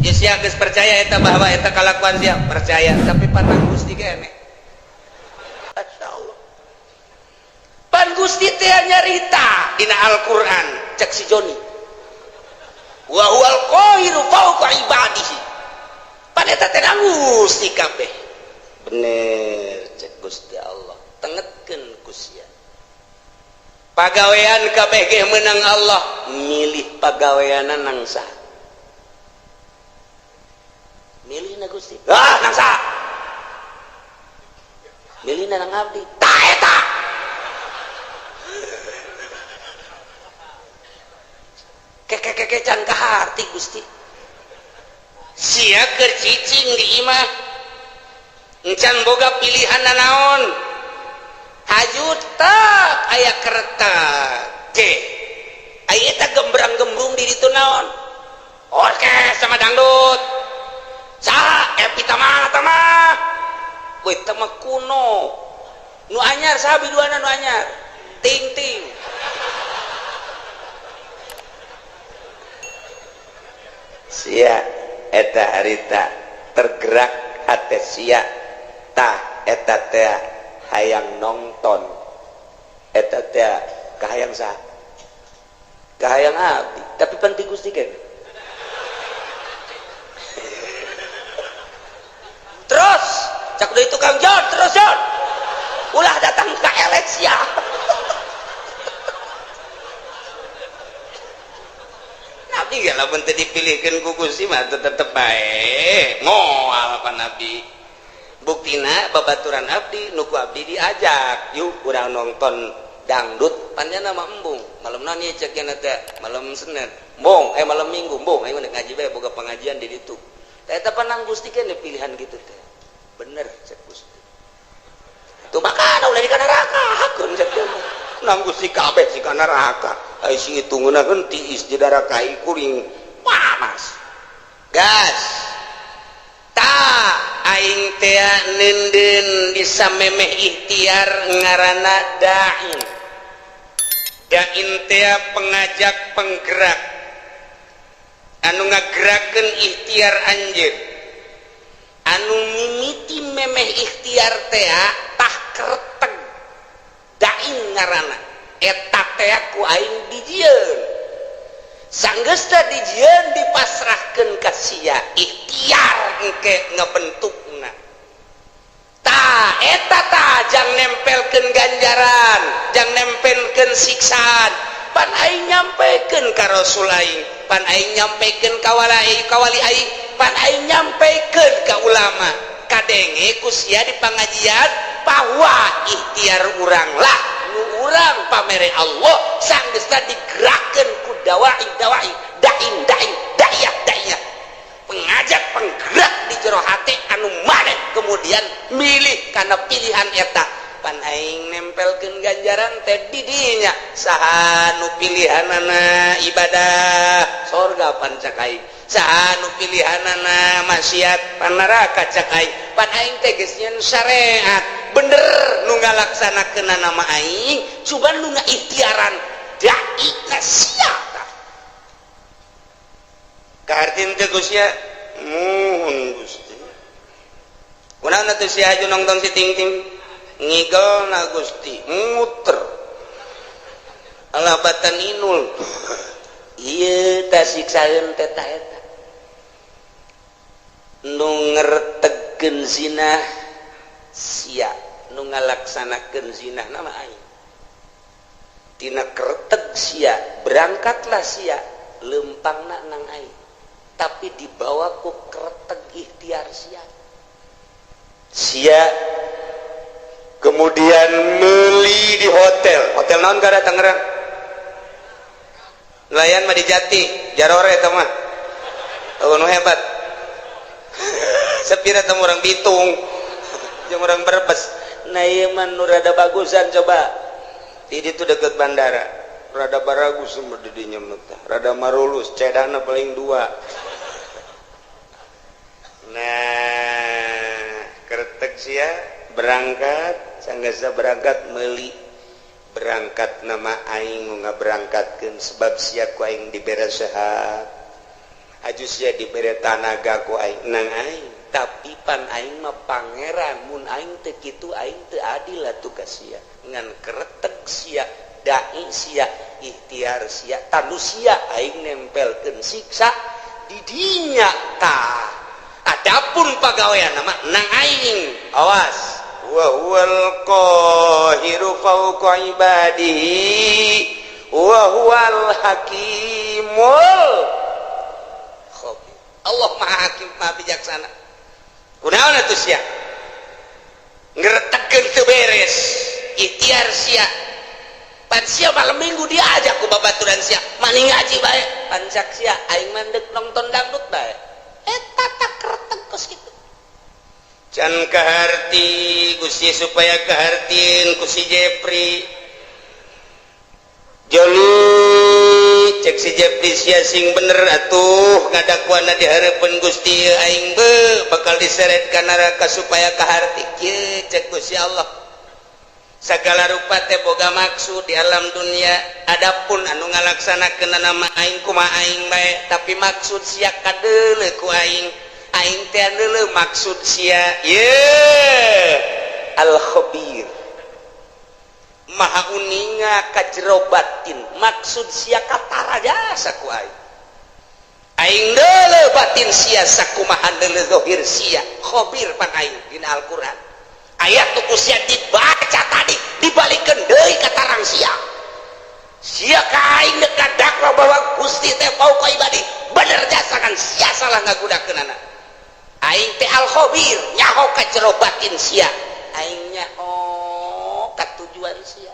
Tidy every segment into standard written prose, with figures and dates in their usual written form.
aja sia geus percaya eta bahwa eta kalakuan sia percaya tapi pandang Gusti keneh. Masyaallah. Pan Gusti teh nyarita dina Al-Qur'an cek si Joni. Wa huwal qahiru fawqa ibadihi. Pan eta teh Gusti kabeh. Bener cek Gusti Allah. Tengetkeun ku sia. Pagawean kabeh ge meunang Allah, milih pagaweana nang saha? Milih na Gusti. Nang saha? Milih na nang abdi. Tah eta. Keke can kaharti Gusti. Sia keur cicing di imah. Encan boga pilihan naon? Hajut tak aya keretak ke aya eta gembrang-gembrung di ditu naon orkes sama dangdut saha epi tamah we tamah kuno nu anyar saha biduana nu anyar ting ting sia eta harita tergerak hate sia tah eta teh hayang nonton eta teh kahayang saha kahayang abdi tapi penting Gusti kan terus cak deui tukang Jon terus Jon ulah datang ka eleksi ya nabi ge lamun teu dipilihkeun ku Gusti mah tetep bae moal pan nabi buktina babaturan abdi nuku abdi diajak yuk urang nonton dangdut panjana mah embung malam nani cek nya teh malam Senin embung malam Minggu embung aing ngaji bae boga pengajian di ditu teh eta panang Gusti kan pilihan gitu teh bener cek Gusti tuh makana ulah di kana neraka hakeun cek teh nang Gusti kabeh si kana neraka ai sing hitungna kan tiis di neraka kuring panas gas aing teh nenden disamemeh ikhtiar ngaranna dain teh pengajak penggerak anu ngagerakeun ikhtiar anjeun anu mimiti memeh ikhtiar teh tah kereteg dain ngaranna eta teh ku aing dijieun sanggeus teh dijieun dipasrahkeun ka sia ikhtiar engke ngabentukna tah eta tah jang nempelkeun ganjaran jang nempelkeun siksaan pan aing nyampekeun ka rasul aing pan aing nyampekeun ka wali aing pan aing nyampekeun ka ulama kadenge ku sia di pangajian bahwa ikhtiar urang lah nu urang pamere Allah sanggeus digerakkeun ku dawai daiyah pengajak penggerak di jero hati anu maneh kemudian milih karena pilihan eta pan aing nempelkeun ganjaran teh di dinya saha nu pilihanana ibadah surga pan cak aing saha nu pilihanana maksiat pan neraka cak aing pan aing teh geus nyeun syariat bener nu ngalaksanakeun nama aing cuman nu ngaikhtiaran dai sia kartin teh Gusti muhun Gusti kunaon atuh si Haju nongton si Ting Ting ngigelna Gusti muter alabatan inul ieu tah siksaeun teh tah eta nu ngertegkeun zinah sia nu ngalaksanakeun zinah nama aing tina kereteg sia berangkatlah sia lempangna nang aing tapi dibawa ku kereteg ikhtiar sia kemudian meuli di hotel naon gara Tangerang nelayan mah di Jati Jarore eta mah nu hebat sepira temu orang Bitung jeung urang Brebes nah ieu mah nu rada bagusan coba di ditu deket bandara rada baragus semua di dinya mah rada marulus cedana paling 2 nah keretek sia berangkat sanggeusna berangkat meuli berangkat nama aing ngaberangkatkeun sebab sia ku aing dibere sehat Ajusnya diberi tanaga ku aing nang aing tapi pan aing mah pangeran mun aing teu kitu aing teu adil atuh ka sia ngan keretek sia dai sia ikhtiar sia tanu sia aing nempelkeun siksa di dinya tah adapun pagawean mah nang aing awas wa huwal qahiru fawqa ibadihi wa huwal hakimul khabir. Allah maha hakim maha bijaksana. Kunaon atuh sia ngretekeun teu beres ikhtiar sia pan sia malam minggu diajak ku babaturan sia mani ngaji bae pan cak sia aing mandek nonton dangdut bae eta tak kretek kos kitu can kaharti Gusti supaya kahartieun ku si Jepri joli cek si Jepri sia sing bener atuh ngadakuana dihareupeun Gusti aing be bakal diseret ka neraka supaya kaharti kieu cek Gusti Allah sagala rupa teh boga maksud di alam dunia adapun anu ngalaksanakeun nama aing kumaha aing bae tapi maksud sia kadeuleu ku aing teh deuleu maksud sia ye al khabir maha uninga ka jero batin maksud sia katara jasa ku aing deuleu batin sia sakumaha deuleu zahir sia khabir pan aing dina Al-Qur'an ayat tuku sia dibaca tadi dibalikeun deui ka tarang sia ka aing dekat dakwah bahwa Gusti teh fauqa ibadi bener jasa kan sia salah ngagudakeunana aing teh al khabir nyaho ka jero batin sia aing nyaho ka tujuan sia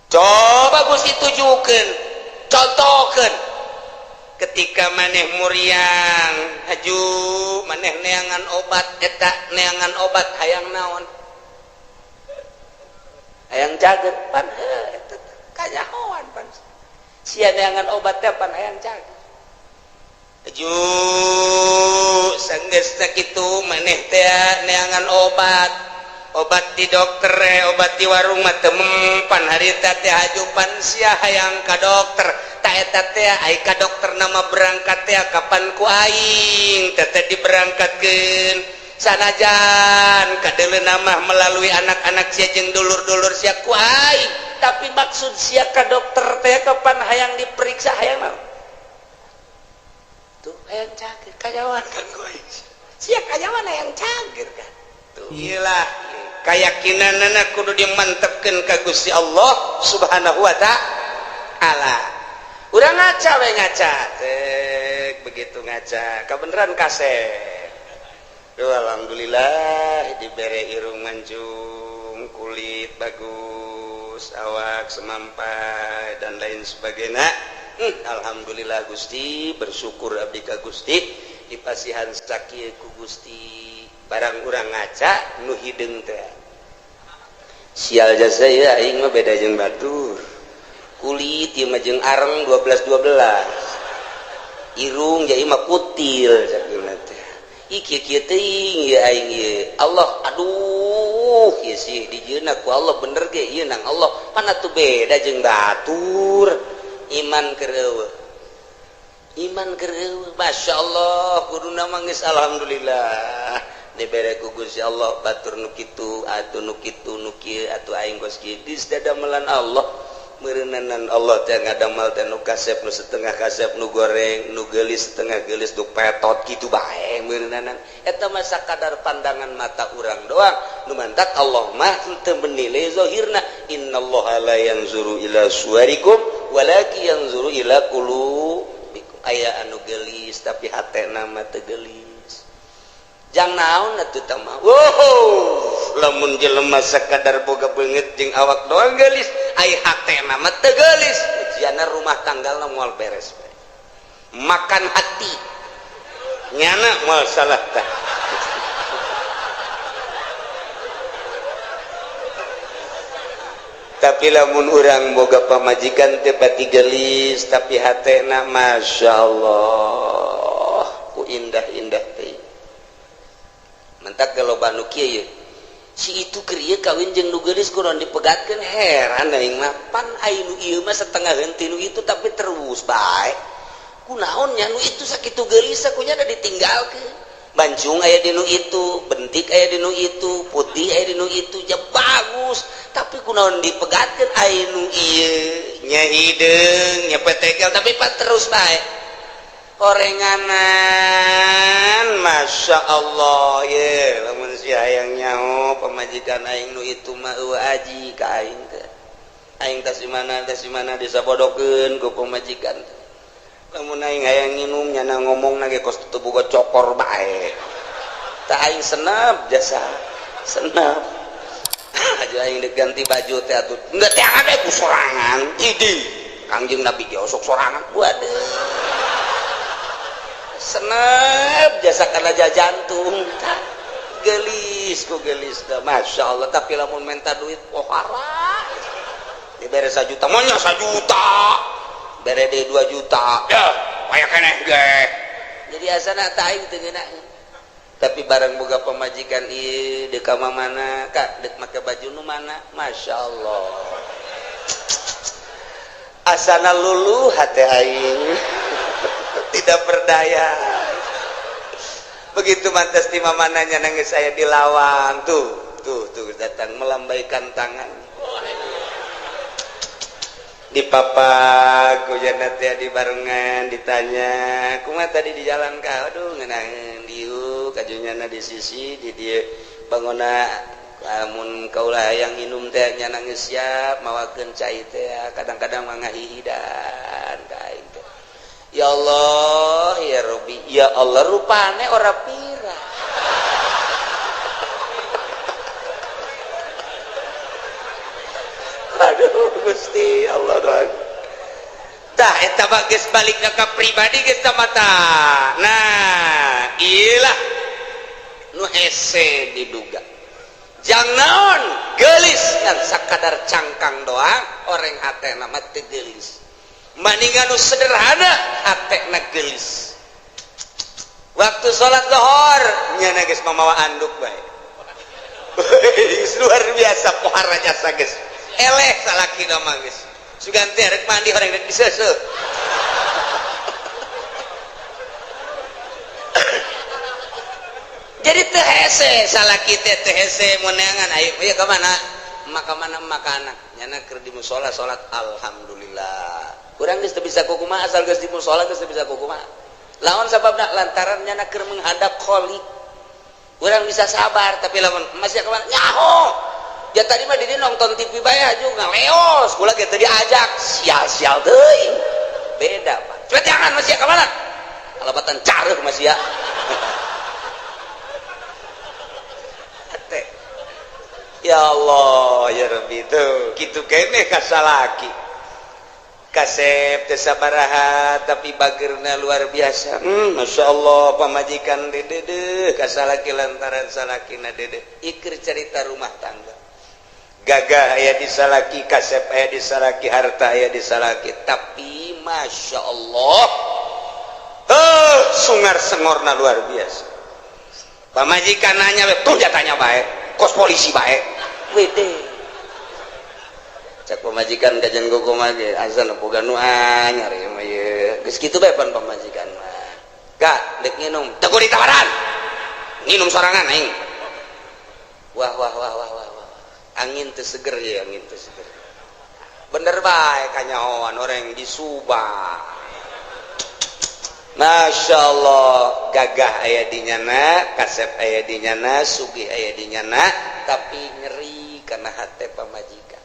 coba Gusti tujukeun contohkeun ketika maneh muriang haju maneh neangan obat eta neangan obat hayang naon hayang caget pan eta kanyahoan pan sia neangan obat teh pan hayang caget haju sanggeus sakitu maneh teh neangan obat di dokter obat di warung mah teu mempan harita teh haju pan sia hayang ka dokter ta eta teh ai ka dokter nama berangkat teh kapan ku aing teh diberangkatkeun sanajan kadeuleuh mah melalui anak-anak sia jeung dulur-dulur sia ku aing tapi maksud sia ka dokter teh kapan hayang diperiksa hayang naon tuh hayang cager kajawan kan ku aing sia kajawan hayang cager kan tuh iyalah keyakinanna kudu dimantepkeun ka Gusti Allah Subhanahu wa taala. Urang ngaca we ngaca tek begitu ngaca kabeneran kasep alhamdulillah dibere irung mancung kulit bagus awak semampai dan lain sebagainya alhamdulillah Gusti bersyukur abdi ka Gusti dipasihan sakieu ku Gusti barang urang ngaca nu hideung teh sial jasa ieu aing mah beda jeung batur kulit ieu mah jeung areng 12-12 irung jadi mah kutil sakeuna teh ih kieu teuing ieu aing ieu Allah aduh ieu sih dijieunna ku Allah bener ge ieu nang Allah pan atuh beda jeung batur iman keur masyaallah kuduna mah geus alhamdulillah dibere ku Gusti Allah batur nu kitu atuh nu kitu nu kieu atuh aing geus kieu dis dadamelan Allah meureunnan Allah teh ngadamal teh nu kasep nu setengah kasep nu goreng nu geulis setengah geulis nu petot kitu bae meureunnan eta mah sakadar pandangan mata urang doang nu mantak Allah mah teu menilai zahirna innallaha la yanzuru ila suwarikum walakin yanzuru ila qulubikum aya anu geulis tapi hatena mah teu geulis jang naon atuh tah mah lamun jelema sakadar boga beungeut jeung awak doang geulis ai hatena mah teu geulis ujianna rumah tanggalna moal beres bae makan hati nyana moal salah tah tapi lamun urang boga pamajikan teh pati geulis tapi hatena masyaallah ku indah-indah teh mentak kalau banu kieu si itu keur ieu kawin jeung nu geulis kudu dipegatkeun heran aing mah pan aya nu ieu mah setengah henteu nu itu tapi terus bae kunaonnya nu itu sakitu geulis sakunya da ditinggalkeun bancung aya di nu itu bentik aya di nu itu putih aya di nu itu ja bagus tapi kunaon dipegatkeun aya nu ieu nya hideung nya petekel tapi pan terus bae orenganan Masya Allah ye lamun si hayang nyaho pamajikan aing nu itu mah eueuh aji ka aing teh aing tas di mana disabodokeun ku pamajikan lamun aing hayang nginum nyana ngomong ge kos teu boga cokor bae tah aing senep jasa senep aja aing deuk ganti baju teh atuh enggeut teh ade ku sorangan idi Kangjeng Nabi ge osok sorangan waduh senep jasa kana jantung gelis ku gelis dah Masya Allah tapi lamun minta duit pohara dibere 1 juta monya 1 juta bere deh 2 juta ya kaya keneh ge jadi asana tah aing teu ngeunaheun tapi barang boga pamajikan ieu deuk ka mana kak deuk make baju nu mana Masya Allah asana luluh hate aing tidak berdaya begitu mantas di mamananya nangis saya dilawang tuh datang melambaikan tangan di papa kujana teh di barengan ditanya kumaha tadi di jalan ka aduh ngeunaheun dieu kajunyana di sisi di dieu bangona lamun kaulah hayang inum teh nya nangis siap mawakeun cai teh kadang-kadang mah ngahihidan ka aing teh ya Allah ya Rabbi ya Allah rupane ora pira aduh Gusti Allah doang tah eta mah geus balikna ka pribadi geus mata nah iyalah nu hese diduga jang naon geulis ngan sakadar cangkang doang oreng hatena mah teu geulis mendingan nu sederhana hatena geulis waktu salat zuhur nya geus mamawa anduk bae luar biasa pohara jasa geus eleh salaki mah geus sugan teh rek mandi horeng rek diseuseuh jadi teu hese salaki teh teu hese moneangan ayo ieu ka mana anak nyana keur di mushola salat alhamdulillah urang geus teu bisa kumaha asal geus di mushola geus teu bisa kumaha lawan sababna lantaran nyana keur menghadap kholik urang bisa sabar tapi lamun masih ka mana nyaho ya tadi mah dia nonton TV bae juga ngaleos kula ge teu diajak sial-sial teuing beda Pak coba jangan masih ka mana kalebatan careuh masih ya ya Allah ya Rabbi tuh kitu keneh ka salaki kasep teu sabaraha tapi bageurna luar biasa Masya Allah pamajikan dedeh ka salaki lantaran salakina dedeh ikir cerita rumah tangga gagah aya di salaki kasep aya di salaki harta aya di salaki tapi Masya Allah sungar sengorna luar biasa pamajikan nanya tuh jatanya baik kos polisi baik wede cak pamajikan kajian gogo mah ge azan boga nu anyar ieu mah ieu geus kitu bae pan pamajikan mah gak dek nginum teu ditawaran nginum sorangan aing wah angin teu seger ya angin teu seger bener bae kanyahoan orang di Subang Masya Allah gagah aya di nyana kasep aya di nyana sugih aya di nyana tapi ngeri karena hati pamajikan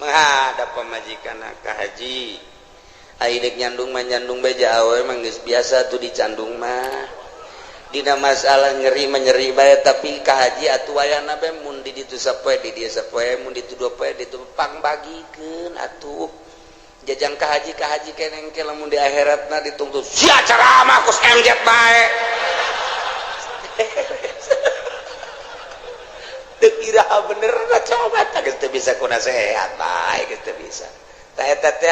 menghadap pamajikan ka haji aidek nyandung mah nyandung beja awe emang geus biasa tuh dicandung mah dina masalah ngeri menyeri bae tapi ka haji atuh wayahna bae mun di ditu sapoe di dieu sapoe mun ditu dua poe ditu pang bagikeun atuh jajang ka haji keneng ke lamun di akhiratna dituntut sia ceramah kus MZ bae teu iraha bener na coba tah geus teu bisa ku nasehat bae geus teu bisa tah eta teh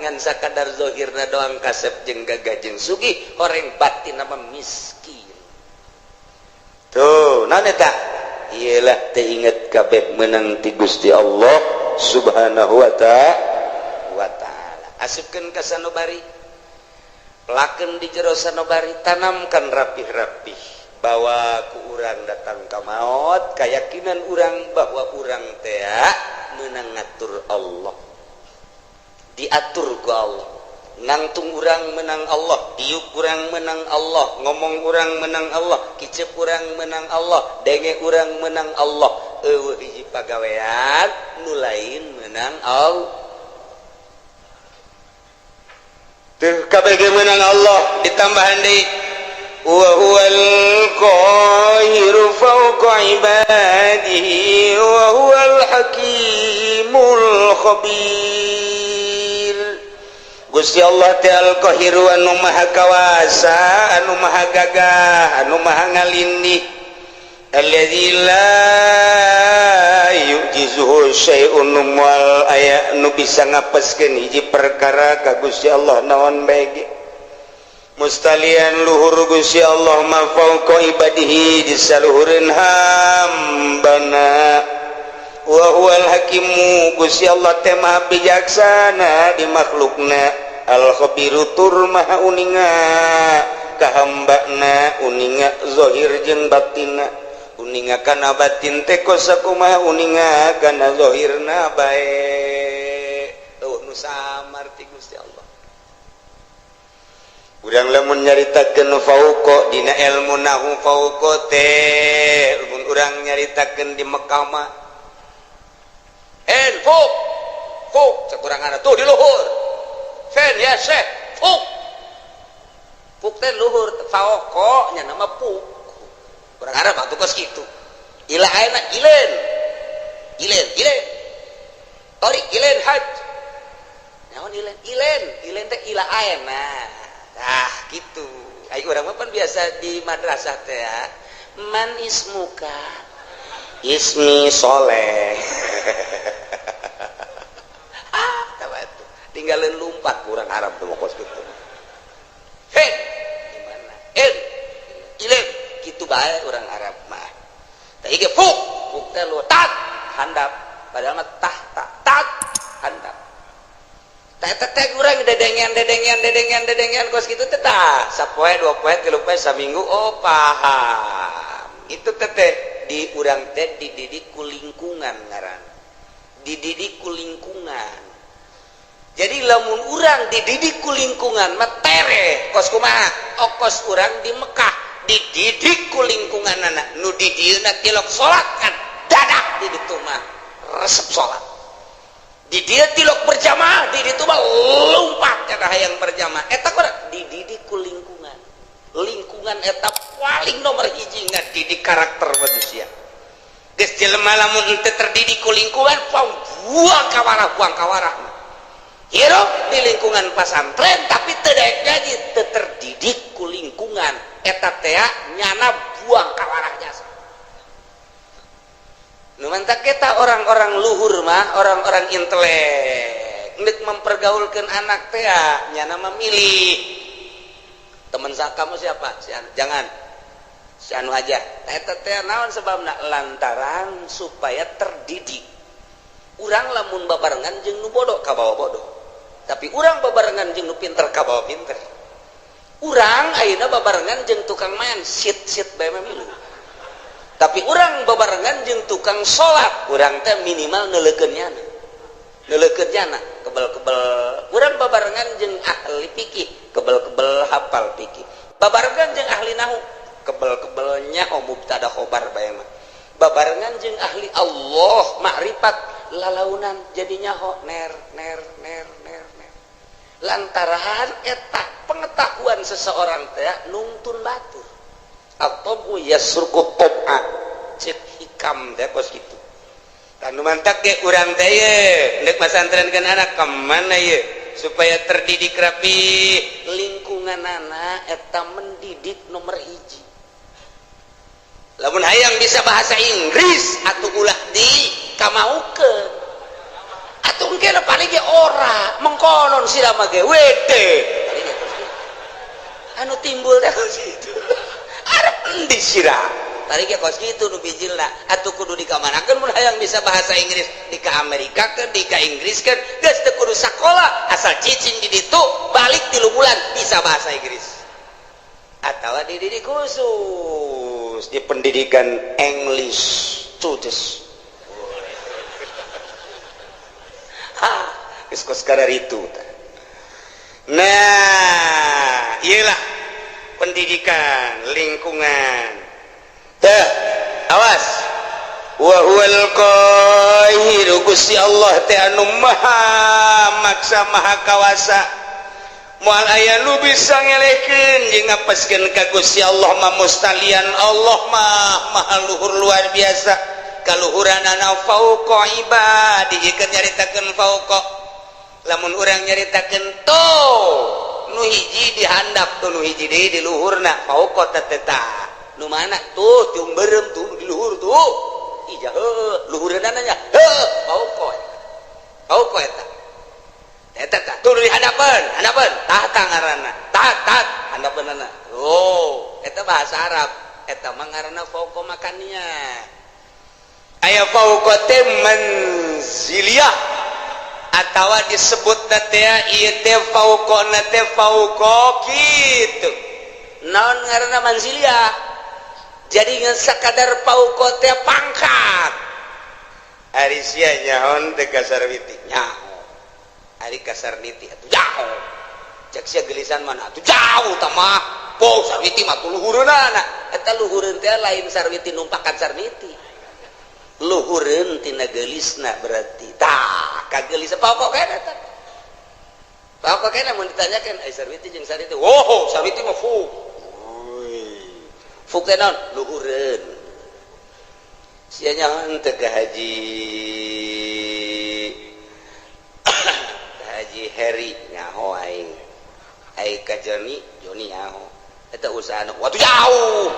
ngan sakadar zahirna doang kasep jeung gagah jeung sugih horeng batinna mah miskin tuh naon eta iyalah teh inget kabeh meunang ti Gusti Allah Subhanahu wa ta'ala asupkeun ka sanubari laken di jero sanobari tanamkan rapih-rapih bahwa ku urang datang ka maut keyakinan urang bahwa urang teh meunang ngatur Allah diatur ku Allah nangtung urang menang Allah diuk urang menang Allah ngomong urang menang Allah kicep urang menang Allah denge urang menang Allah eueuh hiji pagawean nu lain menang Allah teu kabeh menang Allah ditambahan deui wa huwal qahiru fawqa ibadihi wa huwal hakimul khabir. Gusti Allah teh al-qahiru anu maha kawasa anu maha gagah anu maha ngalindih alladzi la yujizuhu syai'un wal aya nu bisa ngapeskeun hiji perkara ka Gusti Allah naon bae ge mustalian luhur Gusti Allah ma fauqa ibadihi di saluhureun hambana wa huwal hakimu Gusti Allah teh maha bijaksana di makhlukna al khabiru tur maha uninga ka hambana uninga zahir jeung batinna uninga kana batin teh kosakumaha uninga kana zahirna bae nu samar ti Gusti Allah urang lamun nyaritakeun fauqa dina ilmu nahu fauqa teh mun urang nyaritakeun di Mekah mah fuk cek urang ana tuh di luhur fen ya syekh fuk teh luhur fauqa nya nama fuk urang Arab atuh kos kitu ila ayeuna ilen torik ilen haj naon ilen teh ila ayeuna nah gitu ayo urang mah pan biasa di madrasah teh ya man ismuka ismi soleh tabatu tinggalin lumpat kurang Arab tuh kos kitu hen gimana ilen kitu bae urang Arab mah tah ieu fuk teh lu tat handap padahal mah tat handap tah teh urang dedengan kos kitu teh tah sapoe dua poe tilu poe saminggu oh paham itu teh di urang teh dididik ku lingkungan ngaran dididik ku lingkungan jadi lamun urang dididik ku lingkungan mah tere kos kumaha kos urang di Mekah dididik ku lingkungan anak nu di dieuna tilok salat kan dadak di ditu mah resep salat di dia tilok berjamaah di ditu mah lumpat kana hayang berjamaah eta kurang dididik ku lingkungan eta paling nomor hiji ngadidik karakter manusia geus jelema lamun teu terdidik ku lingkungan buang kawarah hirup di lingkungan pesantren tapi teu daek jadi teu terdidik ku lingkungan eta teh nyana buang kawarahnya nu mantak kita orang-orang luhur mah orang-orang intelek ngeuk mempergaulkeun anak teh nyana memilih teman kamu siapa jangan si anu aja eta teh naon sebabna lantaran supaya terdidik urang lamun babarengan jeung nu bodoh ka bawa bodoh tapi urang babarengan jeung nu pinter ka bawa pinter urang ayeuna babarengan jeung tukang main sit bae milu tapi urang babarengan jeung tukang salat urang teh minimal neulekeun nyana kebel-kebel urang babarengan jeung ahli fikih kebel-kebel hafal fikih babarengan jeung ahli nahu kebel-kebel nyaho mubtada khobar bae mah babarengan jeung ahli Allah makrifat lalaunan jadi nyaho ner lantaran eta pengetahuan seseorang teh nungtun batur atau yasruku tab'a cek hikam teh kos kitu anu mantak ge urang teh ye deuk masantrenkeun anak ka mana ye supaya terdidik rapi lingkungan anak eta mendidik nomor hiji lamun hayang bisa bahasa Inggris atuh ulah di kamaukeun atuh engke paling ge ora mengkonon sira mah ge wede anu timbul teh kos kitu arep endi sira tadi kayak kos gitu nu bijilna atuh kudu dikamanakeun mun hayang bisa bahasa Inggris di ka Amerika ke di ka Inggris kan geus teu kudu sakola asal cicing di ditu balik 3 bulan bisa bahasa Inggris atawa dididik khusus di pendidikan English Studies geus kos kararitu. Nah iyalah pendidikan lingkungan teh awas wa huwal qahiru Gusti Allah teh anu maha maksa maha kawasa moal aya nu bisa ngelehkeun jeung ngapaskeun ka Gusti Allah mah mustalian Allah mah maha luhur luar biasa kaluhuranana fauqa ibadi jika nyaritakeun fauqa lamun urang nyaritakeun tuh nu hiji dihandap tuh nu hiji deui di luhurna fauqa teteta nu mana tuh cung beureum tuh di luhur tuh ija luhureunna nya fauqa eta eta tuh di hadapan tahta ngaranna tahat handapeunna oh eta bahasa Arab eta mah ngaranna fauqa makania aya fauqa teh manziliyah atawa disebut teh ieu teh fauqona teh fauqa kitu naon ngaranna manziliyah jadi ngan sakadar fauqa teh pangkat ari sia nyaon teh kasar witi nyaho ari kasar niti atuh jauh cek sia gelisan mana atuh jauh tah mah po sarwiti mah tuh luhureunana eta luhureun teh lain sarwiti numpakan sarniti luhureun tina gelisna berarti tah kagelis pokok kana tah pokok kana mun ditanyakeun ai sarwiti jeung sarwiti oh sarwiti mah fu fu kana luhureun sia nyaon teh ka haji haji Heri nyaho aing ka Joni nyaho eta usahana watu jauh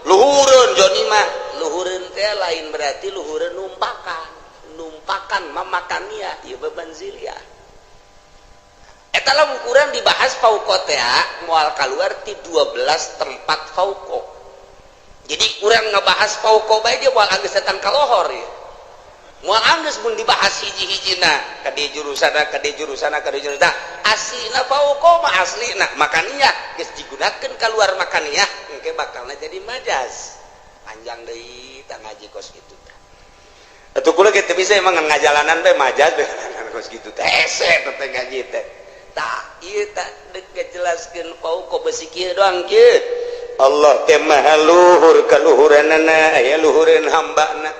luhureun Joni mah luhureun teh lain berarti luhureun numpakan mamakania ieu beban ziliyah eta lamun kurang dibahas fauqa teh moal kaluar ti 12 tempat fauqa jadi urang ngebahas fauqa bae ge moal anggeus datang ka lohor ya moal anggeus mun dibahas hiji-hijina ka di jurusana aslina fauqa mah aslina makania geus digunakeun kaluar makania engke bakalna jadi majas panjang deui tah ngaji kos kitu tah atuh kula ge teu bisa emang ngajalanan teh majas dengan kos kitu teh hese teh ngaji teh tah ieu tah deuk ngajelaskeun fauqa besi kieu doang kieu Allah teh maha luhur kaluhuranana aya luhureun hambana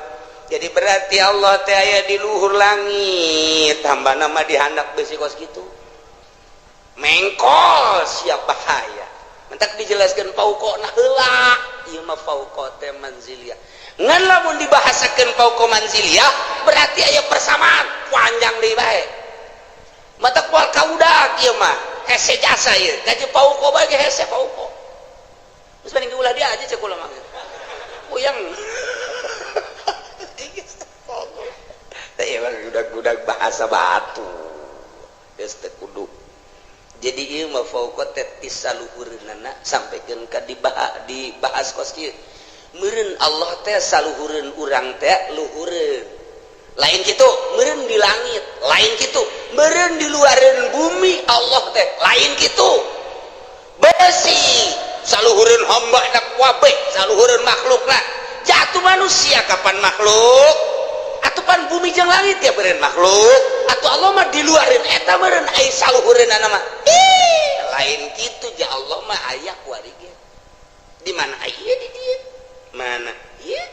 jadi berarti Allah teh aya di luhur langit hambana mah dihandap besi kos kitu mengkol siap bahaya mentak dijelaskeun fauqana heula ieu mah fauqa teh manziliyah ngan lamun dibahasakeun fauqa manziliyah berarti aya persamaan panjang deui bae matak moal kaudak ieu mah hese jasa ieu gaji fauqa bae ge hese fauqa geus mending ulah dia aja cek ulah mah puyang teh ieu budak-budak bahasa batu geus teu kudu jadi ieu mah fauqa teh tisaluhureunana sampikeun ka dibahas kos kieu meureun Allah teh saluhureun urang teh luhureun lain kitu meureun di langit lain kitu meureun di luareun bumi Allah teh lain kitu besi saluhureun hamba nak wabe saluhureun makhlukna jatuh manusia kapan makhluk atupan bumi jeung langit ya beureun makhluk atuh Allah mah di luareun eta meureun ai saluhureunana mah lain kitu ja Allah mah aya kuari ge di mana aya di dieu mana ieu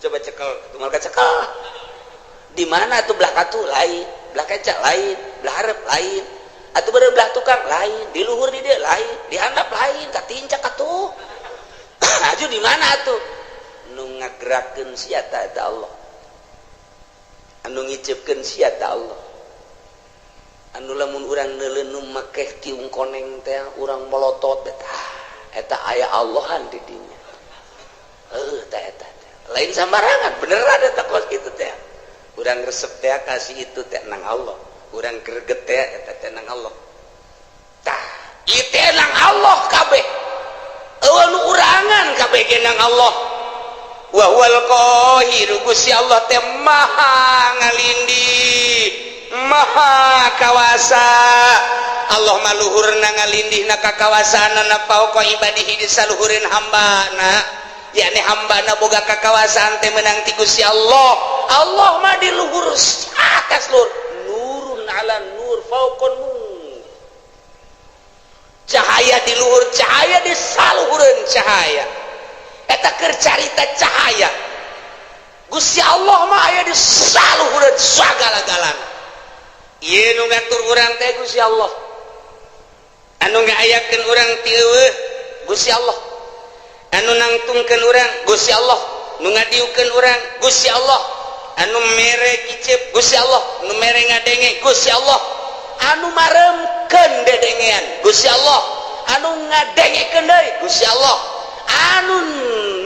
coba cekel tumal ka cekel di mana atuh belah katu lain belah kaca lain belah hareup lain atuh beureun belah tukang lain di luhur di dieu lain di handap lain katincak atuh aju di mana atuh nu ngagerakeun sia eta Allah anu ngicipkeun sia ta Allah anu lamun urang neuleuh makeh tiung koneng teh urang molotot eta aya Allahan di dinya tah eta lain sambarangan beneran eta kos kitu teh urang resep teh kasih itu teh nang Allah urang greget teh eta teh nang Allah tah ieu teh nang Allah kabeh eueuh nu urangan kabeh ge nang Allah wa huwal qahir Gusti Allah teh maha ngalindih maha kawasa Allah maluhurna ngalindihna ka kawasaanna pauqa ibadihi disaluhureun hambana yakni hambana boga kakawasaan teh menang ti Gusti Allah Allah mah di luhur atas luhur nurun ala nur fauqan nur cahaya di luhur cahaya di saluhureun cahaya eta keur carita cahaya Gusti Allah mah aya di saluhureun sagala-galana ieu nu ngatur urang teh Gusti Allah anu ngaayakeun urang ti eueuh Gusti Allah anu nangtungkeun urang Gusti Allah nu ngadiukeun urang Gusti Allah anu mere kicep Gusti Allah nu mere ngadenge Gusti Allah anu maremkeun dedengean Gusti Allah anu ngadengekeun deui Gusti Allah anu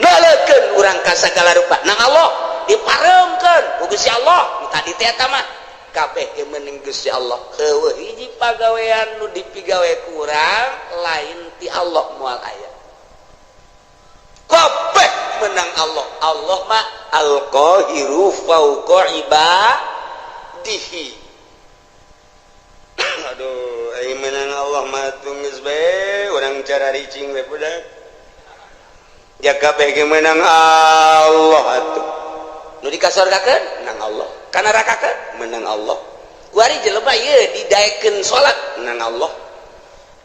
nalekeun urang ka sagala rupa nang Allah diparemkeun ku Gusti Allah tadi teh eta mah kabeh ge meuning Gusti Allah heueuh hiji pagawean nu dipigawe ku urang lain ti Allah moal aya kabeh menang Allah Allah mah al-qahiru fauqa ibadihi aduh ai menang Allah mah geus bae urang cara ricing we budak ya kabeh ge menang Allah atuh nu dikasorgakeun menang Allah kana nerakakeun menang Allah kuari jelema ieu didaekeun salat menang Allah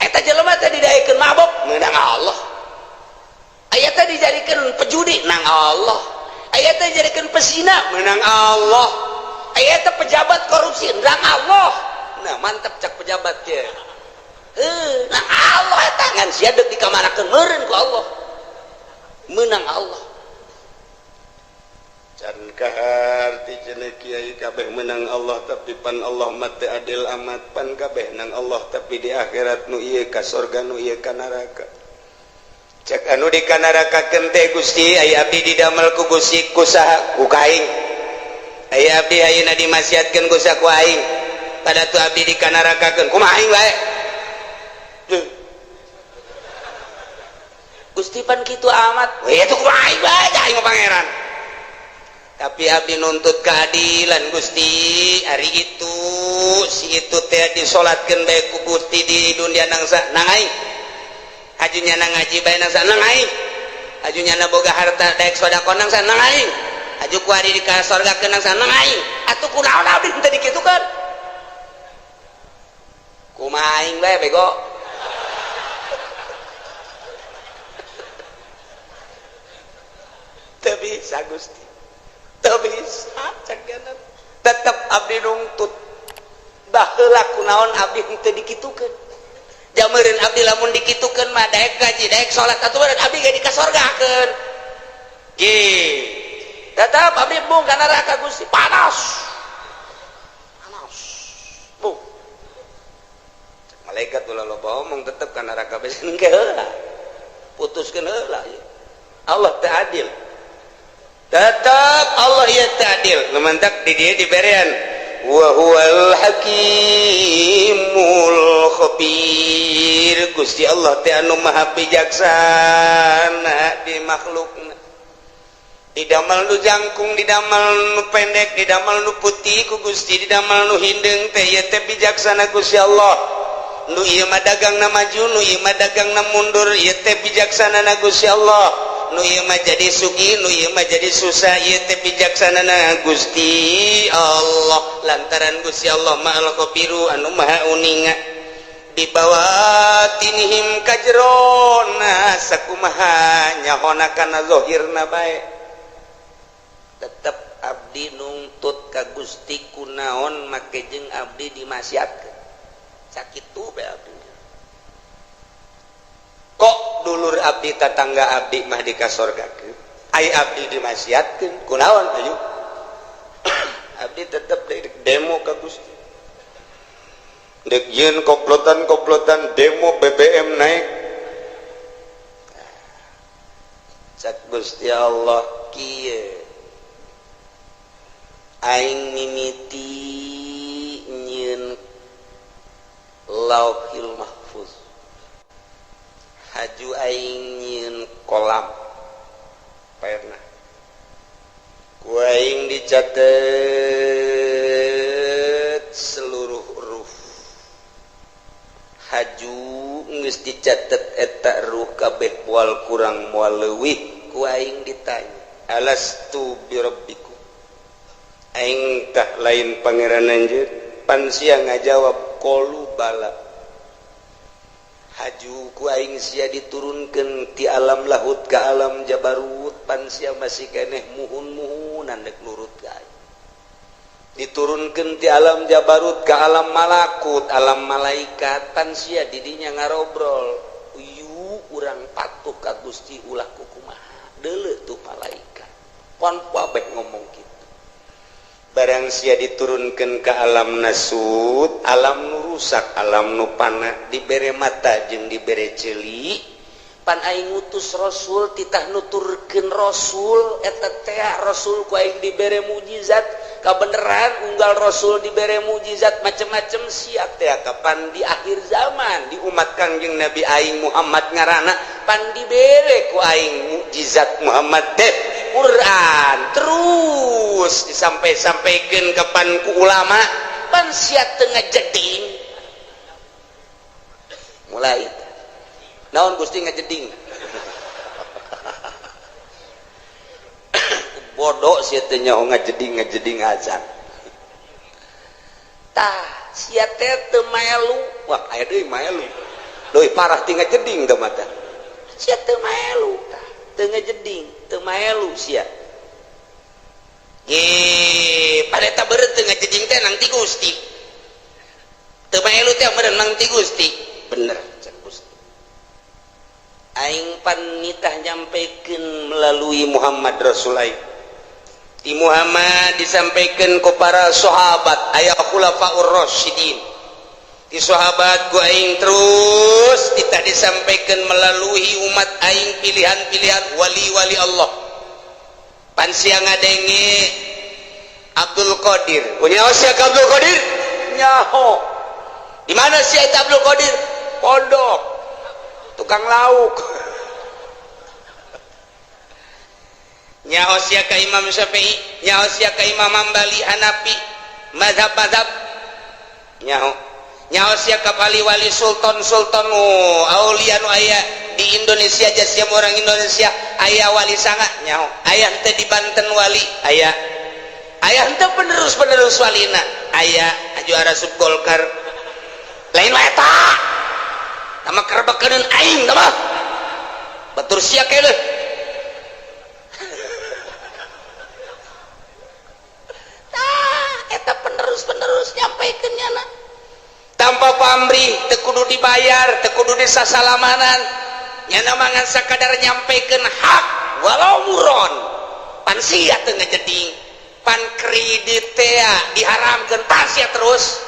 eta jelema teh didaekeun mabok menang Allah aya teh dijadikeun pejudi nang Allah aya teh dijadikeun pesina menang Allah aya teh pejabat korupsi nang Allah nah mantep cak pejabat teh nang Allah eta ngan sia deuk dikamarakeun meureun ku Allah menang Allah can kaharti cenah kiai kabeh menang Allah tapi pan Allah mah teu adil amat pan kabeh nang Allah tapi di akhirat nu ieu ka surga nu ieu ka neraka cek anu di ka nerakakeun teh Gusti aya abdi didamel ku Gusti ku saha ku kaing aya abdi ayeuna dimasiatkeun ku saha ku aing pada tu abdi di ka nerakakeun kumaha aing bae Gusti pan kitu amat we atuh kumaha aing bae aing mah pangeran tapi abdi nuntut keadilan Gusti hari itu si itu teh disolatkeun bae ku Gusti di dunia nangsa nang aing ajunya nang ngaji bae nangsa nang aing ajunya na boga harta daek sedekah nangsa nang aing aju ku ari di ka surgakeun nangsa nang aing atuh kunaon abdi teu dikitukeun kumaha aing bae bego teu bisa Gusti teu bisa cakenan tetep abdi nuntut da heula kunaon abdi teu dikitukeun jameureun abdi lamun dikitukeun mah daek gaji daek salat atuh abdi ge dikasorgakeun ge tetep abdi bung ka neraka Gusti panas bung malaikat ulah loba omong tetep ka neraka bes engke heula putuskeun heula Allah teu adil tetap Allah ya ta'adil ngemantak di dia diberian wa huwal hakimul khabir Gusti Allah teh anu maha bijaksana di makhlukna didamel nu jangkung didamel nu pendek didamel nu putih ku Gusti didamel nu hindeng teh ieu teh bijaksana Gusti Allah nu ieu mah dagangna maju nu ieu mah dagangna mundur ieu teh bijaksana na Gusti Allah nu ieu mah jadi sugih nu ieu mah jadi susah ieu teh bijaksanana Gusti Allah lantaran Gusti Allah ma'al khabiru anu maha uninga di bawatinihim kajrona sakumaha nyahona kana zahirna bae tetep abdi nuntut ka Gusti kunaon make jeung abdi dimasiatkeun sakitu bae abdi kok dulur abdi tetangga abdi mah dikasorgakeun ai abdi dimasiatkeun kunaon ayu abdi tetep demo ka Gusti dek yen komplotan demo BBM naik cak Gusti Allah kieu aing mimiti nyieun lauhil mahfuz haju aing nyieun kolam pernah Waing dicatat seluruh huruf haju geus dicatat eta ruh kabeh moal kurang moal leuwih ku aing ditanya alastu bi rabbikum aing tah lain pangeran anjeun pan sia ngajawab qalu bala haju ku aing sia diturunkeun ti alam lahut ka alam jabarut pan sia masih keneh muhun-muhunan dek nurut ka aing diturunkeun ti alam jabarut ka alam malakut alam malaikat pan sia didinya ngarobrol uyu urang patuh ka Gusti ulah kumaha deuleu tuh malaikat pon kabeh ngomong kitu barang sia diturunkeun ka alam nasut alam nu rusak alam nu pana dibere mata jeung dibere ceuli pan aing ngutus rasul titah nuturkeun rasul eta teh rasul ku aing dibere mukjizat kabeneran unggal rasul dibere mukjizat macem-macem sia teh kapan di akhir zaman di umat Kangjeng Nabi aing Muhammad ngaranna pan dibere ku aing mukjizat Muhammad teh Quran terus disampai-sampaikan kapan ku ulama pan sia teu ngajeding mulai naon Gusti ngajeding bodoh sia teh nyaho ngajeding azan tah sia teh teu melu wah aya deui melu deui parah ti ngajeding teh mata sia teu melu tah teu ngajeding teu melu sia pareta beureut teu ngajeding teh nang ti Gusti teu melu teh meureun nang ti Gusti bener cek Gusti aing pan nitah nyampikeun melalui Muhammad Rasulullah di Muhammad disampaikan ku para sahabat aya khulafaur rasyidin di sahabat ku aing terus kita disampaikan melalui umat aing pilihan-pilihan wali-wali Allah pan sia ngadenge Abdul Qadir punya sia Abdul Qadir nyaho di mana sia Abdul Qadir pondok tukang lauk nyaho sia ka Imam Syafi'i nyaho sia ka Imam Hambali Hanafi mazhab-mazhab nyaho sia ka wali-wali sultan-sultan aulia nu aya di Indonesia aja sia orang Indonesia aya wali sanga nyaho aya teh di Banten wali aya teh penerus walina aya juara sub Golkar lain wae eta sama kerebekeun aing mah batur sia keleh eta penerus nyampaikeun nyana tanpa pamrih teu kudu dibayar teu kudu disasalamanan nyana mangan sakadar nyampaikeun hak walau muron pan sia teu ngajeding pan kredit teh diharamkeun pan sia terus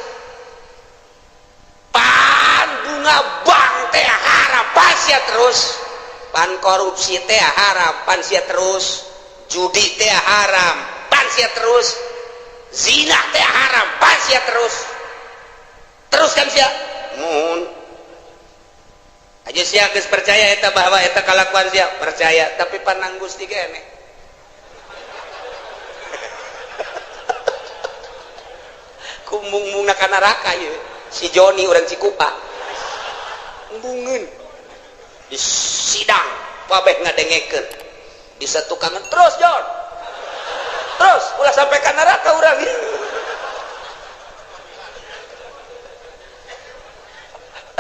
pan bunga bank teh haram pan sia terus pan korupsi teh haram pan sia terus judi teh haram pan sia terus zina teh haram pan sia terus kan sia mun aja sia geus percaya eta bahwa eta kalakuan sia percaya tapi panang Gusti keneh kumbung-mungna ka neraka ieu si Joni urang Cikupa embungeun di sidang kabeh ngadengekeun di satu kangen terus Jon terus ulah sampai ke neraka urang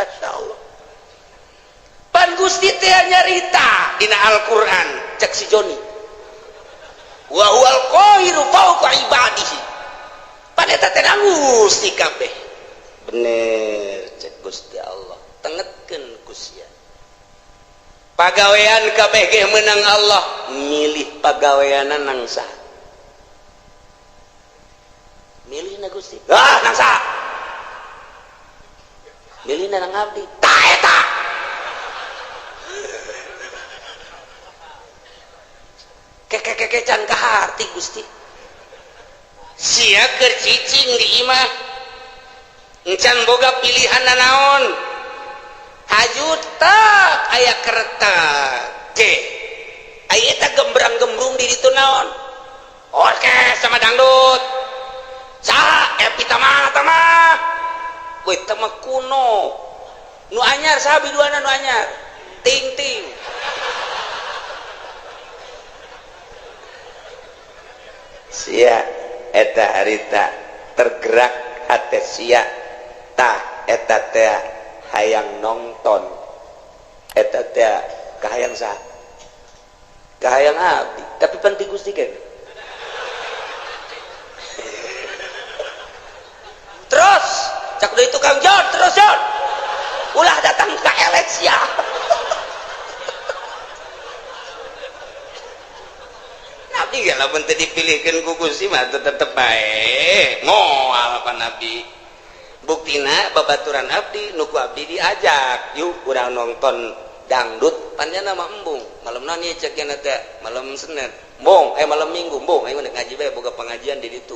Masya Allah pan Gusti teh nyarita dina Al-Quran cek si Joni wa huwal qahiru fawqa ibadihi pan eta teh Gusti kabeh bener cek Gusti Allah tengetkeun ku sia pagawean kabeh ge meunang Allah milih pagaweana nang saha milih na Gusti nang saha milih na nang abdi tah eta keke can kaharti Gusti sia keur cicing di imah encan boga pilihan naon hajut tak aya kereta ke aya eta gembrang-gembrung di ditu naon orkes sama dangdut epi tamah weh tamah kuno nu anyar saha biduana nu anyar ting ting sia eta harita tergerak hate sia tah eta teh hayang nonton eta teh kahayang saha kahayang abdi tapi penting Gusti kan terus cak deui tukang John terus John ulah datang ke eleksi Nabi gak lamun teu dipilihkeun ku Gusti mah tetep bae moal ka Nabi buktina babaturan abdi nu ku abdi diajak yuk urang nonton dangdut panjana mah embung malemna nih cek nya teh malam Senin embung malam Minggu embung aing ngaji bae boga pengajian di ditu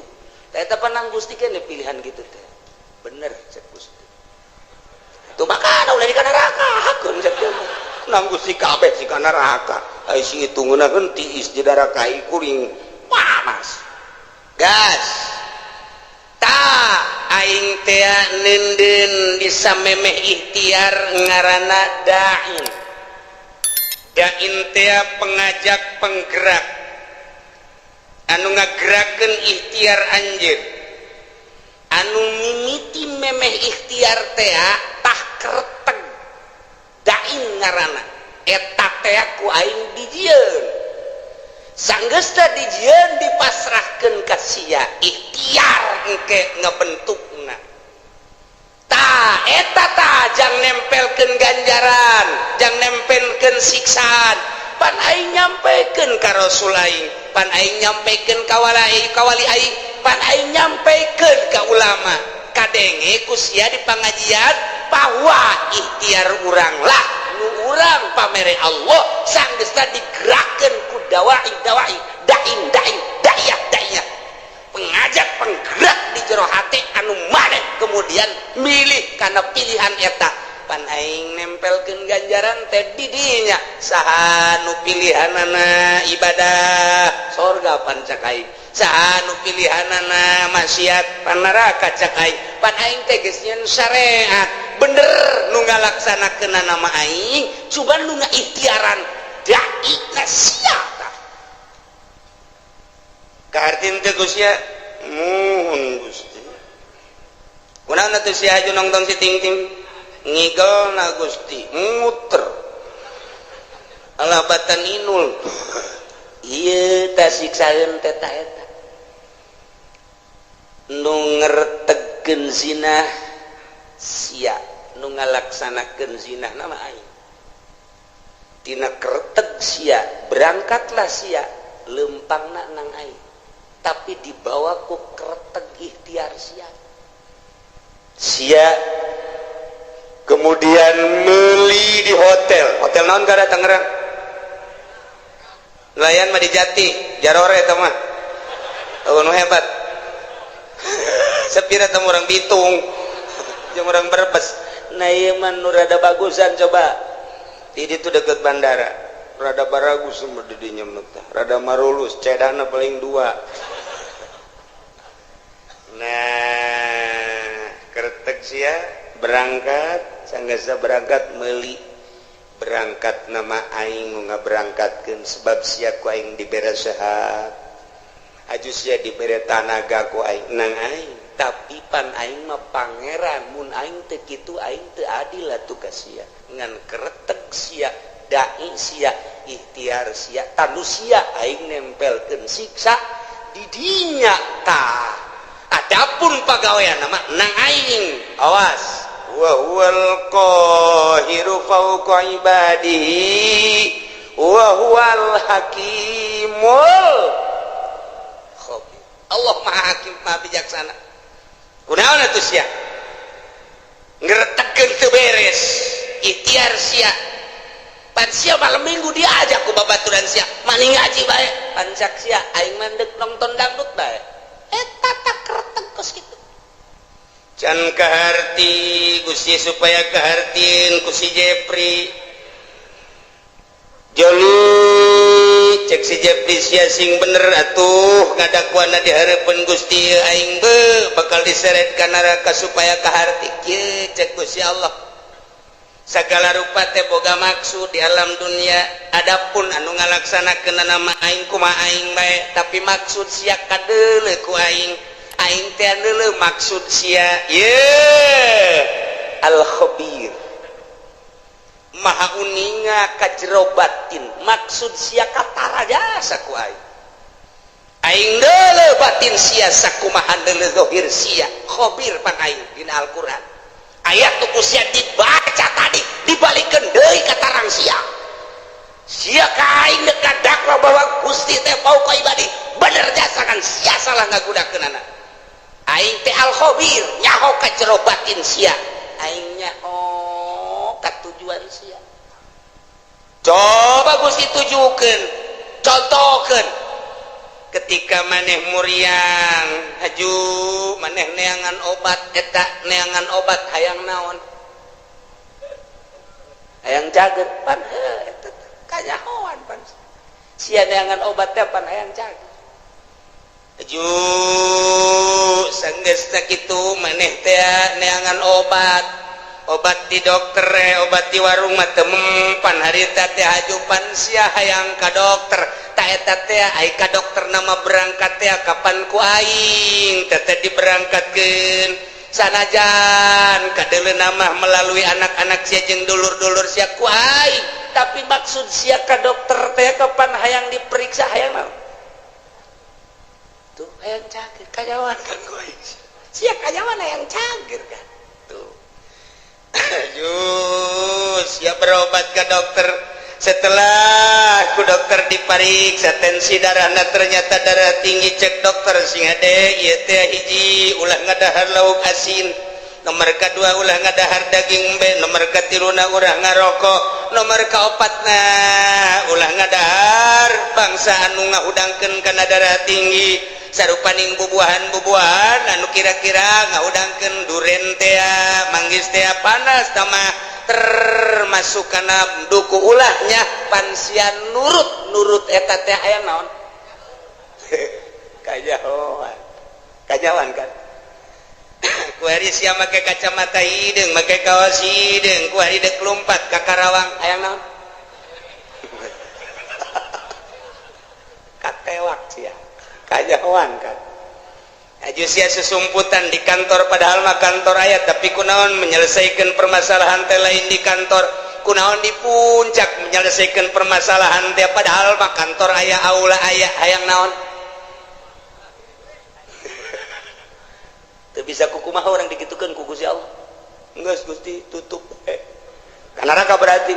teh eta panang Gusti kan pilihan gitu teh bener cek Gusti tuh makana ulah di neraka hakeun cek nang Gusti kabeh si kana neraka ai si hitungna kan tiis di neraka kuring panas gas ta aing teh nenden bisa memeh ikhtiar ngaranna dain teh pengajak penggerak anu ngagerakeun ikhtiar anjeun anu mimiti memeh ikhtiar teh tah kereteg dain ngaranna eta teh ku aing dijieun sanggeus teh dijieun dipasrahkeun ka sia ikhtiar engke ngabentukna tah eta tah jang nempelkeun ganjaran jang nempelkeun siksaan pan aing nyampekeun ka rasul aing pan aing nyampekeun ka kawali aing pan aing nyampekeun ka ulama kadenge ku sia di pangajian bahwa ikhtiar urang lah nu urang pamere Allah sanggeus digerakkeun ku dawai dain dayah pengajak penggerak di jero hati anu maneh kemudian milih karena pilihan eta pan aing nempelkeun ganjaran teh di dinya saha nu pilihanana ibadah sorga pan cak aing saha nu pilihanana maksiat pan neraka cak aing pan aing teh geus nyen syariat bener nu ngalaksanakeun nama aing coba nu ngaikhtiaran dai na sia tah kahartin teh Gusti muhun Gusti kunaon atuh si aju nongtong si ting ting ngigelna Gusti muter alabatan inul ieu tah siksaeun teh ta eta nu ngertegkeun zinah sia nu ngalaksanakeun zinah nama aing tina kereteg sia berangkatlah sia lempangna nang aing tapi dibawa ku kereteg ikhtiar sia kemudian meuli di hotel naon gara Tangerang nelayan mah di Jati Jarore eta mah nu hebat sepira teh urang Bitung jeung urang Brebes nah ieu mah nu rada bagusan coba di ditu deket bandara rada baragus mah di dinya mah rada marulus cedana paling 2 nah kereteg sia berangkat sanggeusna berangkat meuli berangkat nama aing nu ngaberangkatkeun sebab sia ku aing dibere sehat aju sia dibere tanaga ku aing nang aing tapi pan aing mah pangeran mun aing teu kitu aing teu adil atuh ka sia ngan kereteg sia dai sia ikhtiar sia tanu sia aing nempelkeun siksa di dinya tah adapun pagawean nama nang aing awas wa huwal qahiru fawqa ibadihi wa huwal hakimul khabir Allah maha hakim maha bijaksana kunaon atuh sia ngretegkeun teu beres ikhtiar sia pan sia malam minggu diajak ku babaturan sia mani ngaji bae pancak sia aing mandek nonton dangdut bae eta tak kereteg kos kitu can kaharti Gusti supaya kahartin ku si Jepri joli cek si Jepri sia sing bener atuh ngadakuana dihareupeun Gusti aing bakal diseret ka neraka supaya kaharti kieu cek Gusti Allah. Sagala rupa teh boga maksud di alam dunia, adapun anu ngalaksanakeun nama aing kumaha aing bae, tapi maksud sia kadeuleu ku aing teh deuleu maksud sia al-khabir maha uninga ka jero batin, maksud sia katarajasa ku aing deuleu batin sia sakumaha deuleu zahir sia khabir pan aing dina Al-Qur'an. Ayat tuku sia dibaca tadi dibalikeun deui ka tarang sia ka aing deuk dakwa bahwa Gusti teh pauka ibadi bener jasakan sia salah ngagudakeunana aing teh al-khabir nyaho ka jero batin sia aing nyaho ka tujuan sia. Coba Gusti tujukeun contohkeun ketika maneh muriang haju maneh neangan obat eta neangan obat hayang naon hayang caget pan eta kanyahoan pan sia neangan obat teh pan hayang caget haju sanggeusna kitu maneh teh neangan obat di dokter obat di warung mah teu mempan harita teh haju pan sia hayang ka dokter ta eta teh ai ka dokter nama berangkat teh kapan ku aing teh diberangkatkeun sanajan kadeuleu nama melalui anak-anak sia jeung dulur-dulur sia ku aing tapi maksud sia ka dokter teh kapan hayang diperiksa hayang naon tuh hayang cager kajawan kan ku aing sia kajawan hayang cager kan tuh siap berobat ke dokter setelah ku dokter dipariksa tensi darahna ternyata darah tinggi cek dokter sing ade ieu teh hiji ulah ngadahar lauk asin nomor kedua ulah ngadahar daging embe nomor katiluna ulah ngarokok nomor kaopatna ulah ngadahar bangsa anu ngahudangkeun kana darah tinggi sarupaning bubuahan anu kira-kira ngahudangkeun duren teh manggis teh panas tamah termasuk kana duku ulahnya pansian nurut eta teh aya naon kajawan kan ku hari sia make kacamata hideung make kaos hideung ku hari deuk lompat ka Karawang aya naon katewak sia kajawan kan aju sia sesumputan di kantor padahal mah kantor aya tapi kunaon menyelesaikan permasalahan teh lain di kantor kunaon di puncak menyelesaikan permasalahan teh padahal mah kantor aya aula aya hayang naon teu bisa kukumaha orang digitukeun ku Gusti Allah geus Gusti tutup kana neraka berarti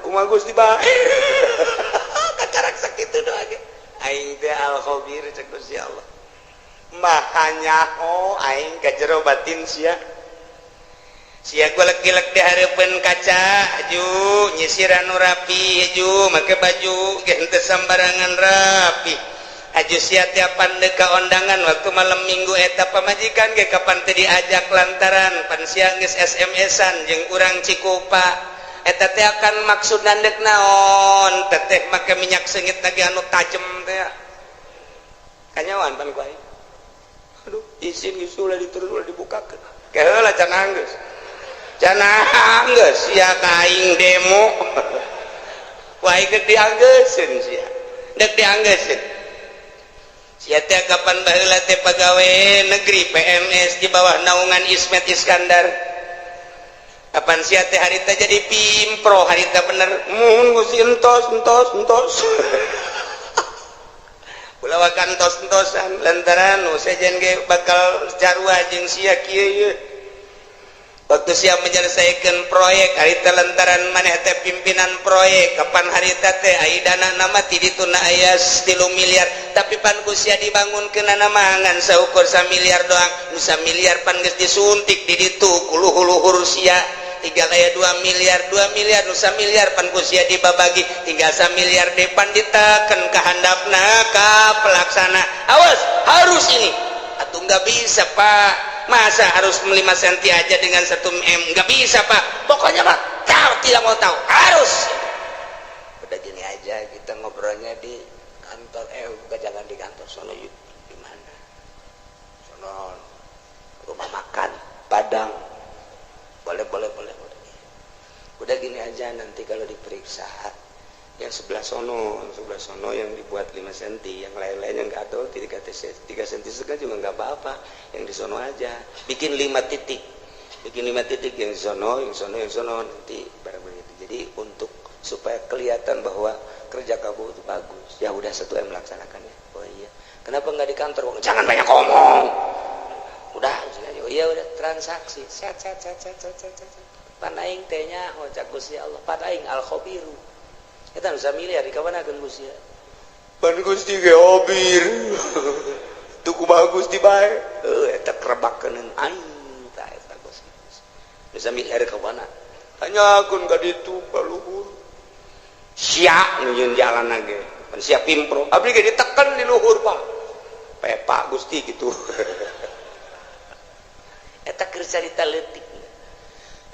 kumaha Gusti bae kacarak sakitu doa ge aing teh al-khabir cek Gusti Allah mahanya aing ka jero batin sia golek-golek di hareupeun kaca aju nyisir anu rapi aju make baju ge henteu sambarangan rapi aju sia tiapan deuk ka ondangan waktu malam minggu eta pamajikan ge kapan teu diajak lantaran pan sia geus SMS-an jeung urang Cikupa eta teh akan maksudna deuk naon teh make minyak seungit lagi anu tajem teh kanyawan pan ku aing aduh izin ulah diturun ulah dibukakeun keheula can anggeus sia ka aing demo ku aing geus dianggeuskeun sia deuk dianggeuskeun sia teh kapan baheula teh pagawe negeri PMS di bawah naungan Ismet Iskandar kapan sia teh harita jadi pimpro harita bener mun Gusti entos ulah kantos-entosan lantaran sejen ge bakal jarwa jeung sia kieu waktu sia menyelesaikan proyek harita lantaran maneh teh pimpinan proyek kapan harita teh ai dana nama ti ditu na aya 3 miliar tapi pan ku sia dibangunkeun nama ngan saukur 1 miliar doang nu 1 miliar pan geus disuntik di ditu ku luhur-luhur sia tinggal aya 2 miliar nu 1 miliar pan ku sia dibabagi tinggal 1 miliar depan diteken ka handapna ka pelaksana awas harus ini atuh enggak bisa Pak masa harus 5 senti aja dengan 1 M enggak bisa Pak pokoknya Pak tidak mau tahu harus udah gini aja kita ngobrolnya di kantor jangan di kantor sono yuk. Di mana? Sono rumah makan Padang. Boleh. Udah gini aja, nanti kalau diperiksa yang sebelah sono yang dibuat 5 cm, yang lain-lainnya nggak ada 3 cm juga nggak apa-apa, yang di sono aja bikin 5 titik yang di sono nanti barang begitu. Jadi untuk supaya kelihatan bahwa kerja kamu itu bagus, ya udah 1M melaksanakannya. Oh iya, kenapa nggak di kantor? Jangan banyak ngomong, udah iya udah transaksi set panaing tehnya ngocak Gusti Allah panaing al-khabiru kita bisa milih hari kapan akan Gusti pan Gusti ge obir tuku bagus di bae eta kerebakeun aing tah eta Gusti bisa milih hari kapan hanya akun ka ditu luhur sia nyieun jalan ge pan sia pimpro abdi ge diteken di luhur Pak pepak Gusti gitu eta keur carita leutik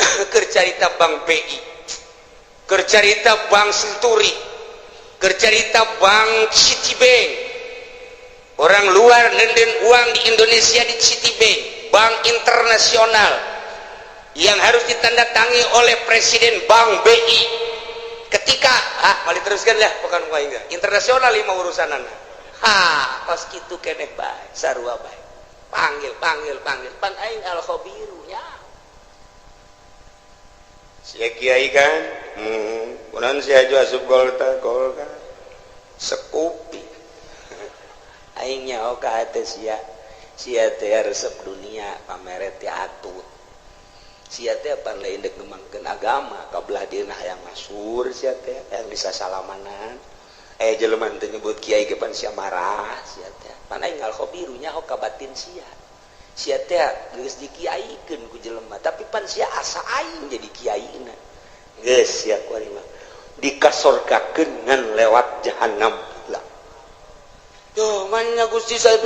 keur carita Bank BI keur carita Bank Senturi keur carita Bank Citibank. Orang luar nenden uang di Indonesia di Citibank, bank internasional yang harus ditandatangani oleh Presiden Bank BI. Ketika mari teruskan lah bukan wae internasional 5 urusanan kos kitu keneh bae sarua bae panggil pan aing al khabirunya sia kiai kan kunaon sia aju asup golka sekupi aing nyaho ka hate sia teh resep dunia pamere teh atut sia teh pan lain dek ngembangkeun agama kabelah dieuna hayang masur sia teh hayang bisa salamanan jelema teh nyebut kiai ge pan sia marah sia teh pan aing al khabiru nyaho ka batin sia teh geus dikiaikeun ku jelema tapi pan sia asa aing jadi kiaina geus sia kuari mah dikasorkakeun ngan lewat jahanam lah yo manya Gusti saya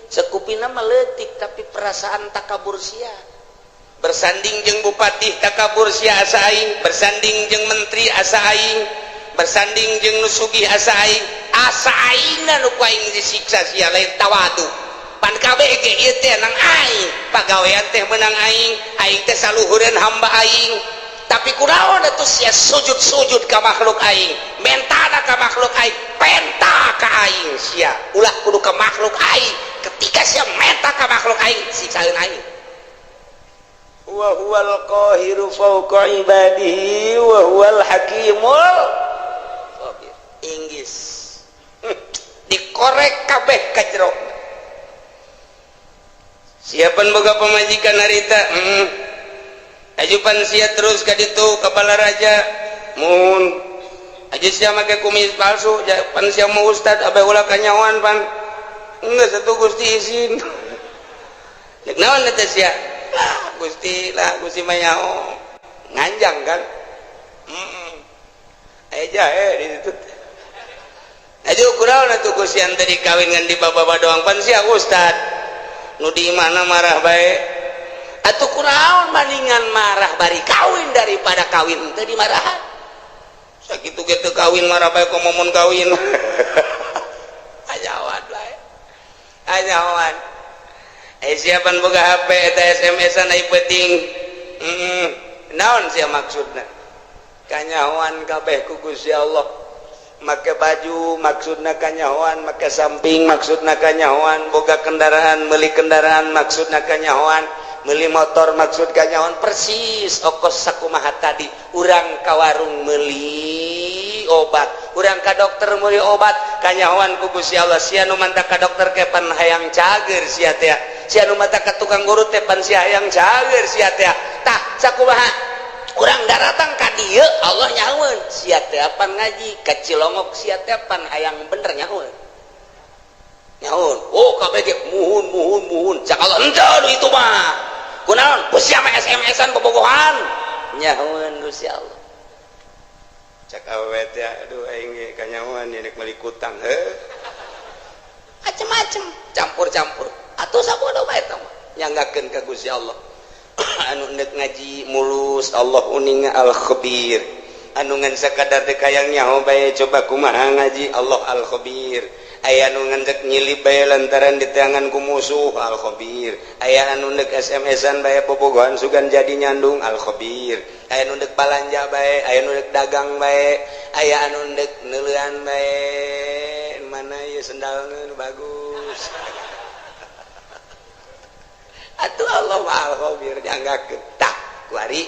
sekupina mah leutik tapi perasaan takabur sia bersanding jeung bupati takabur sia asa aing bersanding jeung menteri asa aing bersanding jeung nusugih asa aingna nu ku aing disiksa sia lain tawadu pan kabeh ge ieu teh nang aing pagawean teh meunang aing teh saluhureun hamba aing tapi kunaon atuh sia sujud ka makhluk aing mentana ka makhluk aing penta ka aing sia ulah kudu ka makhluk aing ketika sia menta ka makhluk aing siksaeun aing wa huwal qahiru fawqa ibadihi wa huwal hakimul khabir inggis dikorek kabeh ka jero siapan boga pamajikan harita ajupan sia terus ka ditu kepala raja mun aju sia make kumis palsu pan sia mau ustad abe ulah kanyawan pan geus atuh Gusti izin cek naon eta sia Gusti mah nyaho nganjang kan aja di situ aju kunaon atuh Gusti ante dikawin ngan di baba doang pan sia ustad nu di mana marah bae atuh kunaon bandingan marah bari kawin daripada kawin teu dimarahan sakitu ge teu kawin marah bae kok momon kawin ajawan bae ajawan siapan boga HP eta SMS-an ai penting naon sia maksudna kanyahoan kabeh ku Gusti Allah make baju maksudna kanyahoan make samping maksudna kanyahoan boga kendaraan meuli kendaraan maksudna kanyahoan meuli motor maksud kanyahoan persis okos sakumaha tadi urang ka warung meuli obat urang ka dokter meuli obat kanyahoan ku Gusti Allah sia nu manta ka dokter ke pan hayang cager sia teh sia nu manta ka tukang guru teh pan sia hayang cager sia teh tah sakumaha urang daratang ka dieu Allah nyahoeun sia teh pan ngaji ka Cilongok sia teh pan hayang bener nyahoeun oh kabeh ge muhun cak Allah henteu itu mah kunaon sia mah SMS-an bobogohan nyahoeun Gusti Allah cak awewe teh aduh aing ge kanyahoan yeuk meuli kutang macem-macem campur-campur atuh sabodo bae eta mah nyanggakeun ka Gusti Allah anu neuk ngaji mulus Allah uning al khabir anungan sekadar dekayang nyaho bae coba kumaha ngaji Allah al-khabir. Aya anu ngendek nyilip bae lantaran di tangan ku musuh al-khabir. Aya anu ndek SMS-an bae bobogohan sugan jadi nyandung al-khabir. Aya anu ndek balanja bae, aya anu ndek dagang bae, aya anu ndek neuleuan bae. Mana ieu sendalna nu bagus. Atuh Allah al-khabir dianggakeun. Tah kuari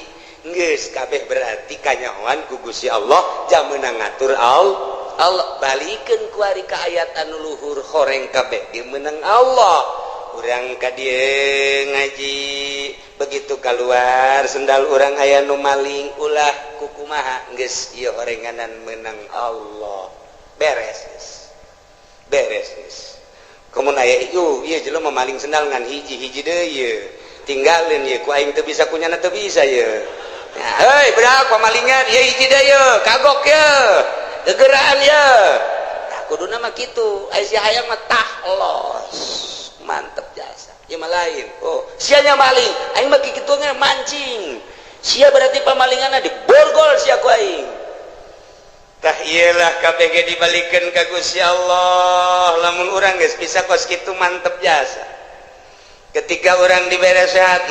geus kabeh berarti kanyahoan ku Gusti Allah jameuna ngatur Allah balikeun kuari ka ayat anu luhur horeng kabeh ge meunang Allah. Urang ka dieu ngaji begitu keluar sendal urang aya nu maling ulah kukumaha geus ieu horenganan meunang Allah. Beres geus. Komun aya ieu jelema maling sendal ngan hiji-hiji deui ieu. Tinggalin ieu ku aing teu bisa kunyana teu bisa ieu. Nah, heuy berak pamalingan ieu hiji deui ieu kagok ieu. Gegeraan ya. Nah, kuduna mah kitu. Aya hayang mah tahlos. Mantep jasa. Ieu mah lain. Oh, sianya maling, aing mah kitu ge mancing. Sia berarti pamalinganna diborgol sia ku aing. Tah ieulah kabeh ge dibalikeun ka Gusti Allah. Lamun urang geus bisa kos kitu mantep jasa. Ketika orang dibere sehat,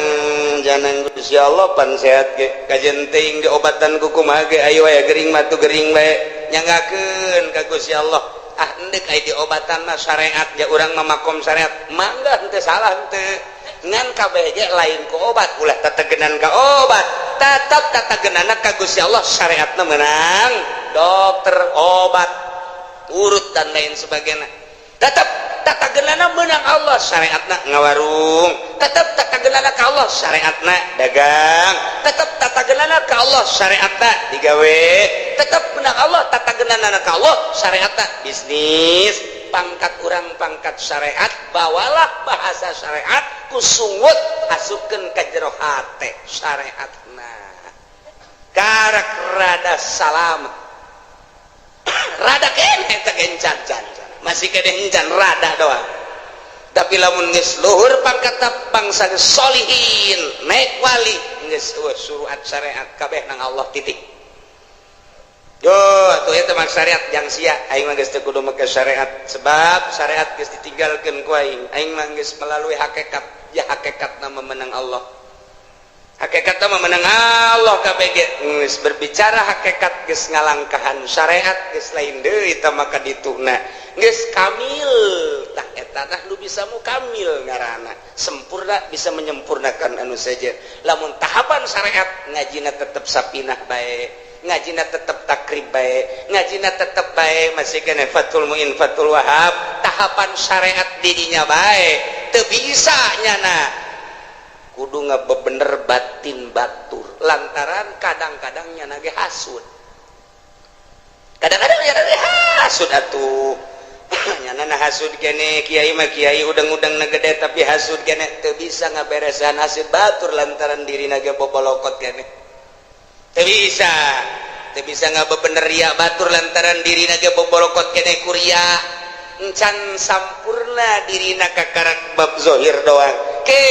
jangan Gusti Allah pan sehat ge kajen teuing diobatan ku kumaha ge ayo aya gering mah tu gering bae. Nyanggakeun ka Gusti Allah ah endek aya diobatan mah syariat ja urang mah makom syariat mangga henteu salah henteu ngan kabeh ge lain ku obat ulah tategenan ka obat tetep tategenana ka Gusti Allah syariatna meunang dokter obat urut dan lain sebagainya tetep tatagenana meunang Allah syariatna ngawarung tetep tatagenana ka Allah syariatna dagang tetep tatagenana ka Allah syariatna digawe tetep meunang Allah tatagenana ka Allah syariatna bisnis pangkat urang pangkat syariat bawalah bahasa syariat kusungut asupkeun ka jero hate syariatna karak rada salamet rada keneh teh gencan-can masih kede encan rada doang tapi lamun geus luhur pangkatna bangsa solihin naik wali geus suruhat syariat kabeh nang Allah titik yo atuh eta mah syariat jang sia aing mah geus teu kudu make syariat sebab syariat geus ditinggalkeun ku aing mah geus melalui hakikat ya hakikatna memenang Allah hakikatna memenang Allah kabeh ge geus berbicara hakikat geus ngalangkahan syariat geus lain deui tah maka dituna geus kamil tah eta tah nu bisa mu kamil ngaranna sempurna bisa menyempurnakan anu saja lamun tahapan syariat ngajina tetep sapinah bae ngajina tetep takrib bae ngajina tetep bae masih kene fatul muin fatul wahab tahapan syariat didinya bae teu bisa nyana kudu ngabebener batin batur lantaran kadang-kadang nyana ge hasud kadang-kadang nyana ge hasud atuh nyana hasud kene kiai mah kiai udang-udang gede tapi hasud kene teu bisa ngaberesan hasud batur lantaran dirina ge bobolokot kene teu bisa ngabebener ria batur lantaran dirina ge bobolokot kene kuria encan sampurna dirina kakarak bab zahir doang ke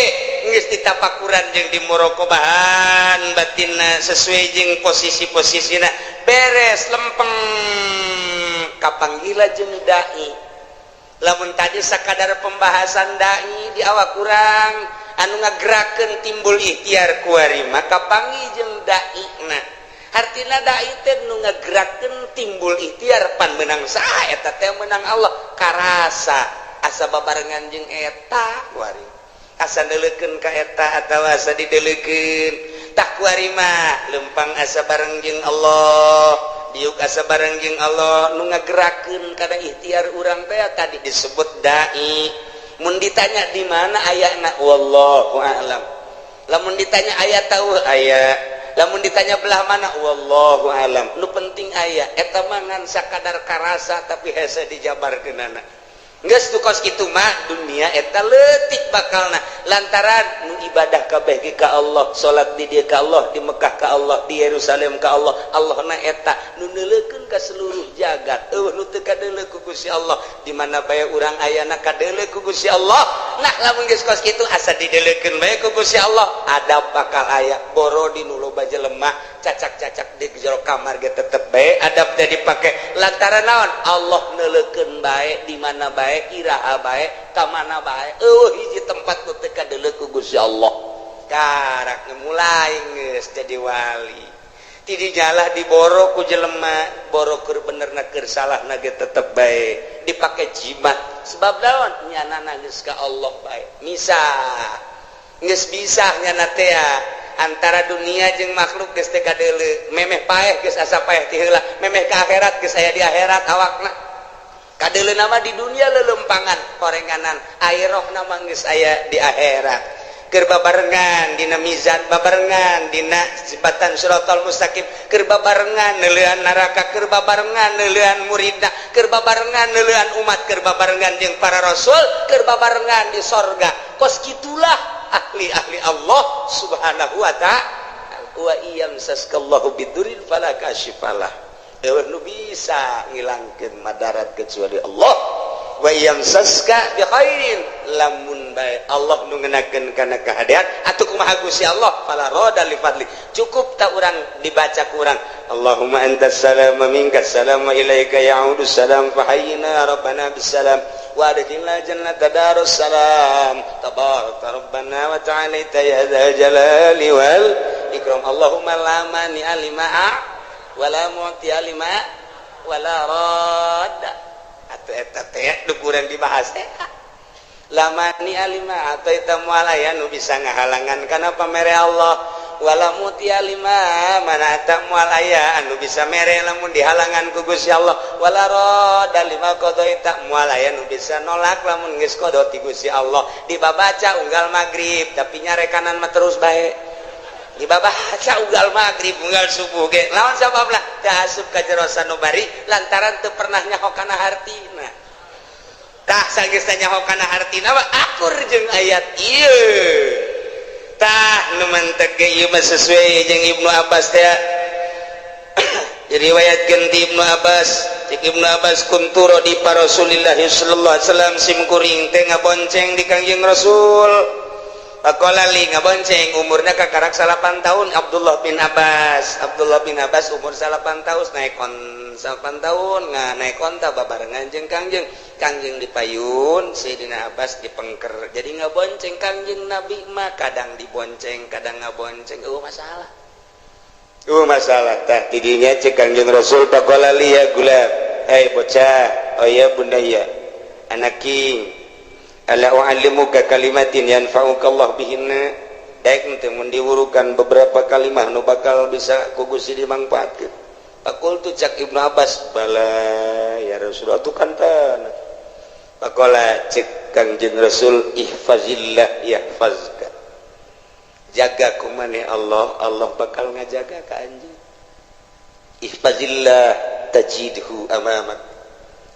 geus ditapakuran jeung dimuraqabahan batinna sesuai jeung posisi-posisina beres lempeng kapanggila jeung dai lamun tadi sakadar pembahasan dai di awak kurang anu ngagerakeun timbul ikhtiar kuari maka panggih jeung dai na artina dai teh nu ngagerakeun timbul ikhtiar pan meunang saha eta teh meunang Allah karasa asa babarengan jeung eta kuari asa neuleukeun ka eta atawa asa dideuleukeun tah kuari mah lempang asa bareng jeung Allah diuk asa bareng jeung Allah nu ngagerakeun kana ikhtiar urang teh tadi disebut dai mun ditanya di mana ayana wallahu a'lam lamun ditanya aya tahu aya lamun ditanya belah mana wallahu a'lam nu penting aya eta mah ngan sakadar karasa tapi hese dijabarkeunana geus tu kos kitu mah dunia eta leutik bakalna lantaran nu ibadah kabeh ge ka Allah salat di dieu ka Allah di Mekah ka Allah di Yerusalem ka Allah Allahna eta nu neuleukeun ka seluruh jagat nu teu kadeuleu ku Gusti Allah di mana bae urang ayana kadeuleu ku Gusti Allah nah lamun geus kos kitu asa dideuleukeun bae ku Gusti Allah adab bakal aya boro di nu loba jelema cacak-cacak di jero kamar ge tetep bae adab teh dipake lantaran naon Allah neuleukeun bae di mana bae iraha bae ka mana bae hiji tempat nu teu kadeuleu ku Gusti Allah karak mulai geus jadi wali ti dijalah diboro ku jelema boro keur benerna keur salahna ge tetep bae dipake jimat sebab naon nyanana geus ka Allah bae misah geus bisa nyana teh antara dunia jeung makhluk geus teh kadeuleu memeh paeh geus asa paeh ti heula memeh ka akhirat geus aya di akhirat awakna kadeuleu mah di dunia leulempangan korenganan airohna mah geus aya di akhirat keur babarengan dina mizan babarengan dina sifatan siratal mustaqim keur babarengan neuleuan neraka keur babarengan neuleuan muridna keur babarengan neuleuan umat keur babarengan jeung para rasul keur babarengan di sorga kos kitulah ahli-ahli Allah subhanahu wa ta'ala wa iyam saskallahu bidurin fala kashifalah nu bisa ngilangkeun madarat kecuali Allah wa iyam saska bi khairin lamun bae Allah nu ngeunakeun kana kahadian atuh kumaha Gusti Allah fala rada li fadli cukup ta urang dibaca ku urang Allahumma antas salam wa minkas salam wa ilaika ya'udu salam fa hayyina rabbana bis salam wa adkhilna jannata darus salam tabarakta rabbana wa ta'alaita ya dzal jalali wal ikram Allahumma la mani alimaa wa la mu'ti alima wa la radda atuh eta teh nu kurang dibahas teh la mani alima atuh eta moal aya nu bisa ngahalangan kana pamere Allah wala mutia lima mana tak mual aya anu bisa mere lamun dihalangan ku Gusti Allah wala rada lima qadai tak mual aya anu bisa nolak lamun geus qada ti Gusti Allah dibabaca unggal magrib tapi nyarekanan mah terus bae dibabaca unggal magrib unggal subuh ge lawan sababna teu asup ka jero sanubari lantaran teu pernah nyaho kana hartina tah sageus nyaho kana hartina mah akur jeung ayat ieu tah nu mantep ge ieu mah sesuai jeung Ibnu Abbas teh diriwayatkeun ti Ibnu Abbas cik Ibnu Abbas kuntu di Rasulillah sallallahu alaihi wasallam sim kuring teh ngabonceng di Kangjeng Rasul Pakola li ngabonceng umurna kakarak 8 tahun Abdullah bin Abbas umur 8 tahun naikon 8 tahun naikon tah babarengan jeung Kangjeng dipayun Sayyidina Abbas dipengker jadi ngabonceng Kangjeng Nabi mah kadang dibonceng kadang ngabonceng masalah tah tidinya cek Kangjeng Rasul pakola li ya gulam bocah ya bundaya anak king ala u'allimuka kalimatin yanfa'ukallah bihinna daek teh mun diwurukan beberapa kalimat nu bakal bisa ku Gusti dimangpaatkeun Pakultu cak Ibnu Abbas bala ya Rasul atuh kantana pakola cek Kangjeng Rasul ihfazillah yahfazka jaga kumane Allah bakal ngajaga ka anjeun ihfazillah tajidhu amamak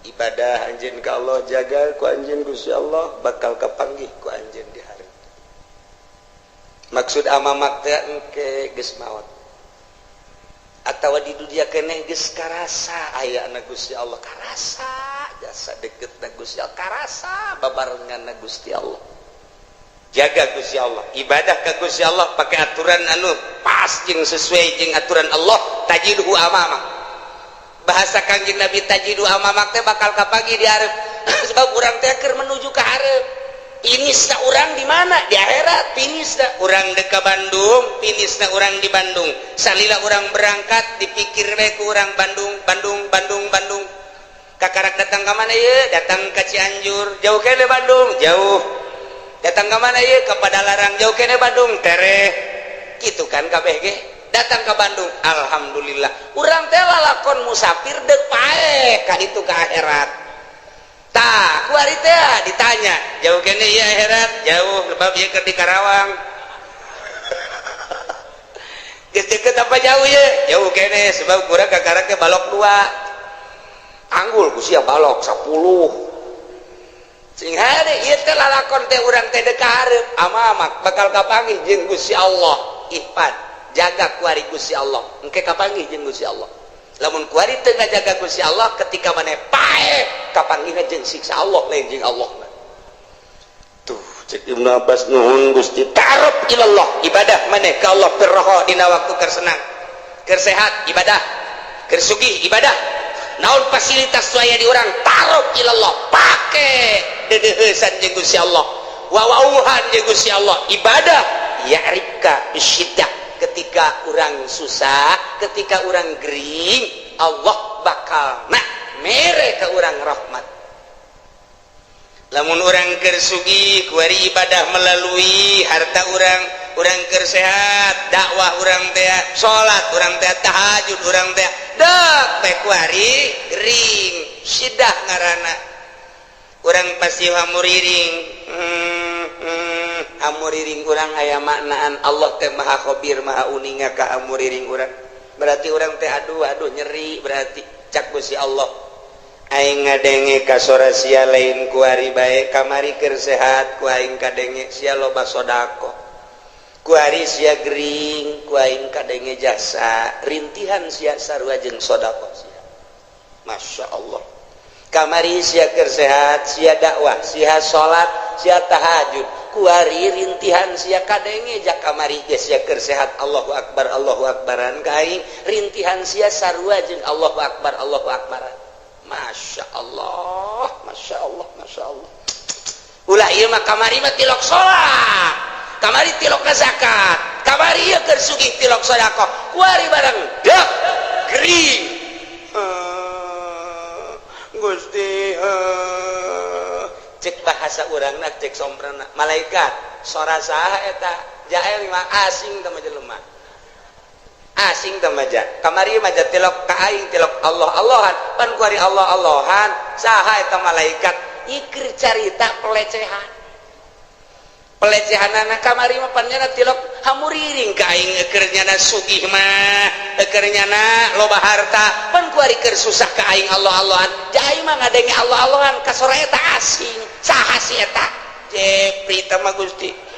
ibadah anjeun ka Allah jaga ku anjeun Gusti Allah bakal kapanggih ku anjeun di hari maksud amamak teh engke geus maot atawa di dunia keneh geus karasa ayana Gusti Allah karasa jasa deketna Gusti Allah karasa babarenganna Gusti Allah jaga Gusti Allah ibadah ka Gusti Allah pakai aturan anu pas jeung sesuai jeung aturan Allah tajidhu amamak bahasa Kangjeng Nabi tajidu amamak teh bakal kapagi di hareup sebab urang teh keur menuju ka hareup finisna urang di mana di akhirat finisna urang deka Bandung finisna urang di Bandung salila urang berangkat dipikir we ku urang Bandung kakarak datang ka mana ieu datang ka Cianjur jauh kene Bandung jauh datang ka mana ieu ka Padalarang jauh kene Bandung tereh kitu kan kabeh ge datang ke Bandung alhamdulillah urang teh lalakon musafir deuk pae ka ditu ka akhirat tah ku ari teh ditanya jauh kene ieu akhirat jauh sebab ieu keur di Karawang geus deukeut apa jauh ieu jauh kene sebab kurang kakarak teh balok 2 anggul ku sia balok 10 sing hade ieu teh lalakon teh urang teh deuk ka hareup amamak bakal kapanggih jeung Gusti Allah ihfad jaga kuari Gusti Allah engke kapanggih jeung Gusti Allah lamun kuari teu ngajaga Gusti Allah ketika maneh pae kapanggihna jeung siksa Allah lain jeung Allah tuh cek Ibnu Abbas nuhun Gusti ta'aruf ilallah ibadah maneh ka Allah firraha dina waktu keur senang keur sehat ibadah, keur sugih ibadah, naon fasilitas aya di urang taruh ilallah, pake dedeuheusan jeung Gusti Allah, wawauhan jeung Gusti Allah, ibadah ya'rifka bisyiddah. Ketika orang susah, ketika orang gering, Allah bakal mere ke orang rahmat. Lamun orang keur sugih kuari ibadah melalui harta orang keur sehat, dakwah orang teh, salat orang teh, tahajud orang teh, dak teh kuari ring sidah ngaranna. Orang pasti hamuriring, hamuriring orang aya maknaan Allah teh maha khabir maha uninga ka hamuriring orang. Berarti orang teh aduh nyeri, berarti cak Gusti Allah aing ngadenge ka sora sia lain kuari bae kamari keur sehat ku aing kadenge sia loba sodako, kuari sia gering ku aing kadenge jasa rintihan sia sarua jeung sodako sia. Masya Allah, kamari sia keur sehat sia dakwah sia salat sia tahajud kuari rintihan sia kadenge jak kamari geus sia keur sehat. Allahu akbaran ka aing rintihan sia sarua jeung Allahu akbaran. Masya Allah, Masya Allah, Masya Allah. Ulah ieu mah kamari mah tilok salat, kamari tilok zakat, kamari ieu keur sugih tilok sedekah, kuari barang dak gering. Gusti cek bahasa urangna cek somprana malaikat sora saha eta jael mah asing teh jelema. Asing tamaja kamari maja tilok ka aing tilok Allah Allahan pan kuari Allah Allahan saha eta malaikat ikir carita pelecehanana kamari mah pan nyana tilok hamuriring ka aing keur nyana sugih mah keur nyana loba harta pan kuari keur susah ka aing Allah Allahan ja aing mah ngadenge Allah Allahan ka sora eta asing saha si eta jepri teh mah Gusti.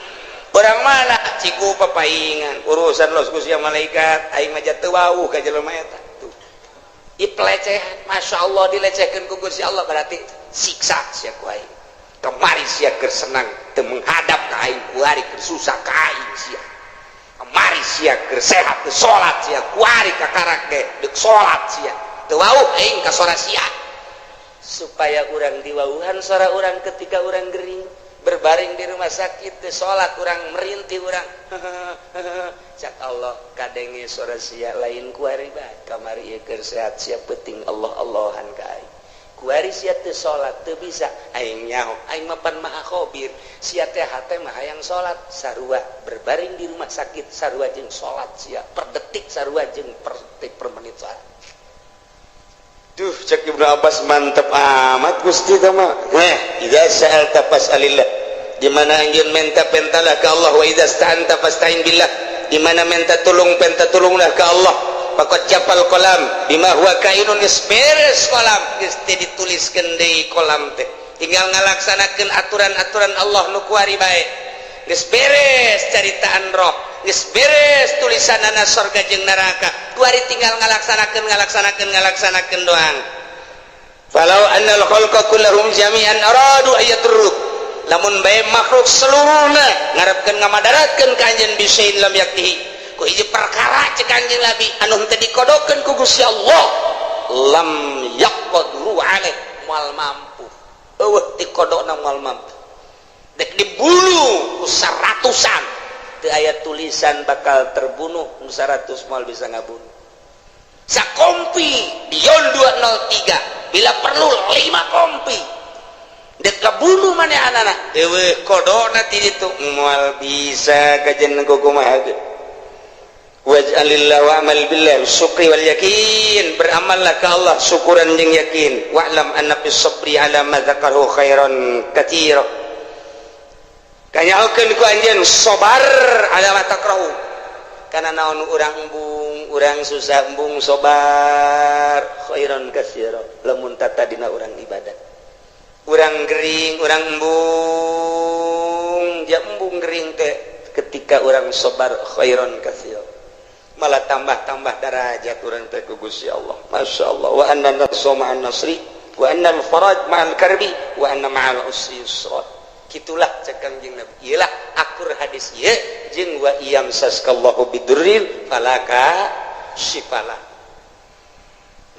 Orang mana ciku papaingan urusan los Gusti malaikat aing mah teu wauh ka jelema eta tuh. Ieu pelecehan, Masya Allah dilecehkeun ku Gusti Allah berarti siksa sia ku aing. Kamari sia keur senang teu menghadap ka aing kuari keur susah ka aing sia. Kamari sia keur sehat teu salat sia kuari ka karake deuk salat sia. Teu wauh aing ka sora sia. Supaya urang diwauhan sora urang ketika urang gering berbaring di rumah sakit teu salat urang merintih urang cak Allah kadenge sora sia lain kuari bae kamari ieu keur sehat sia penting Allah Allahan ka aing kuari sia teu salat teu bisa aing nyaho aing mah pan maha khabir sia teh hate mah hayang salat sarua berbaring di rumah sakit sarua jeung salat sia per detik sarua jeung per detik per menit salat. Duh cek Ibnu Abbas mantep amat Gusti teh mah. Idza sa'alta fas'alillah. Di mana anjeun minta pentalah ka Allah wa idza sta'anta fasta'in billah. Di mana minta tulung penta tulunglah ka Allah. Faqad japal qalam bima huwa kainun geus beres qalam geus dituliskeun deui qalam teh. Tinggal ngalaksanakeun aturan-aturan Allah nu kuari bae. Geus beres caritaan roh, geus beres tulisanana surga jeung neraka. Kuari tinggal ngalaksanakeun doang. Falau annal khalqa kullahum jami'an aradu ayaturruk. Lamun bae makhluk seluruhna ngarepkeun ngamadaratkeun ka anjeun bisain lam yaktihi. Ku hiji perkara cek anjeun Nabi anu teu dikodokeun ku Gusti Allah lam yaqdiru alaih moal mampu. Eueuh dikodona moal mampu. Dek dibunuh ku saratusan teu aya tulisan bakal terbunuh nu 100 moal bisa ngabunuh. Sakompi dion 203 bila perlu 5 kompi dek kabunuh manehanana eueuh kodona ti ditu moal bisa kajen kumaha ge. Waj'alillah wa'mal billah syukri wal yakin beramallah ka Allah syukuran jeung yakin wa'lam anna bis sabri ala ma dzakarahu khairan katsira. Kanyakeun ku anjeun sabar ala ma takrahu kana naon urang embung urang susah embung sabar khairan katsira lamun tata dina urang ibadah urang gering urang embung ja embung gering teh ketika urang sabar khairan katsira malah tambah-tambah derajat urang teh ku Gusti Allah. Masyaallah wa anna nasra ma'an nasri wa anna al-faraj ma'al karbi wa anna ma'al usri yusra. Kitulah cek Kangjeng Nabi. Iyalah akur hadis ieu jeung wa iyam saskallahu bidurril falaka syifalah.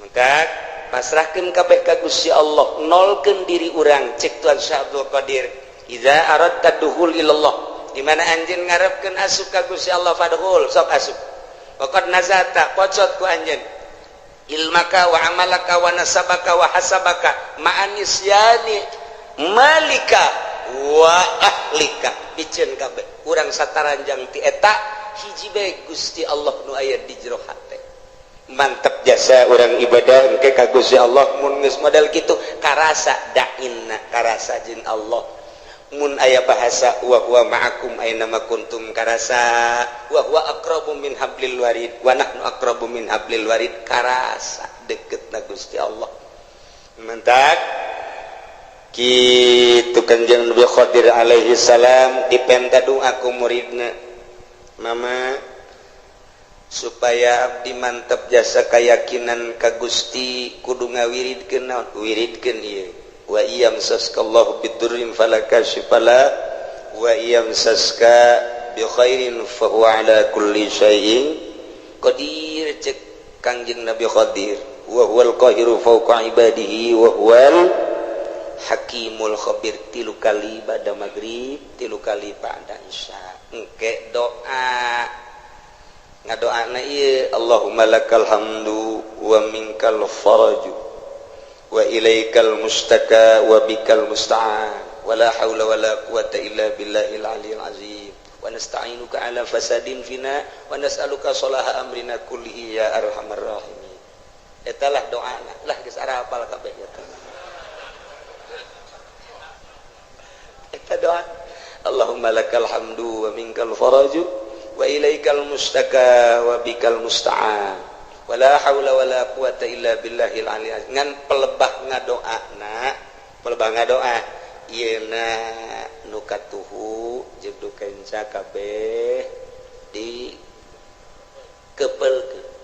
Maka pasrahkeun kabeh ka Gusti Allah, nolkeun diri urang. Cek Tuhan Syekh Abdul Qadir, idza aradta dukhul ilallah, di mana anjeun ngarepkeun asup ka Gusti Allah fadkhul, sok asup. Waqad nazata pocot ku anjeun ilmaka wa amalaka wa nasabaka wa hasabaka ma'anisyani malika wa ahlika, biceun kabeh urang sataranjang ti eta hiji bae Gusti Allah nu aya di jero hate. Mantep jasa orang ibadah engke ka Gusti Allah. Mun geus model kitu karasa dainna, karasa jeung Allah. Mun aya bahasa wa huwa ma'akum aina ma kuntum, karasa wa huwa aqrabu min hablil warid wa nahnu aqrabu min hablil warid, karasa deketna Gusti Allah. Mantap kitu Kanjeng Nabi Khadir alaihi salam dipenta doa ku muridna, mama supaya abdi mantap jasa keyakinan ka Gusti kudu ngawiridkeun naon, wiridkeun ieu wa iyamsaskallahu bidurrin fala kashifalah wa iyamsaska bi khairin fa huwa ala kulli syai'in qadir. Cek Kanjeng Nabi Khadir, wa huwal qahiru fawqa ibadihi wa huwal hakimul khabir. Tilu kali ba'da maghrib, tilu kali ba'da isya. Engke doa ngadoana ieu, Allahumma lakal hamdu wa minkal faraju wa ilaikal mustaka wa bikal musta'an wa la hawla wa la quwata illa billahil aliyil azim wa nasta'inuka ala fasadin fina wa nas'aluka salaha amrina kullihi ya arhamar rahimin. Eta lah doana lah geus ara hafal kabeh eta. Eta doa Allahumma lakal hamdu wa minkal faraju wa ilaikal mustaka wa bikal musta'an wala haula wala quwata illa billahil aliyil azim. Ngan pelebah ngadoana, pelebah ngadoa ieuna nu katuhu jeung nu kenca kabeh di kepelkeun.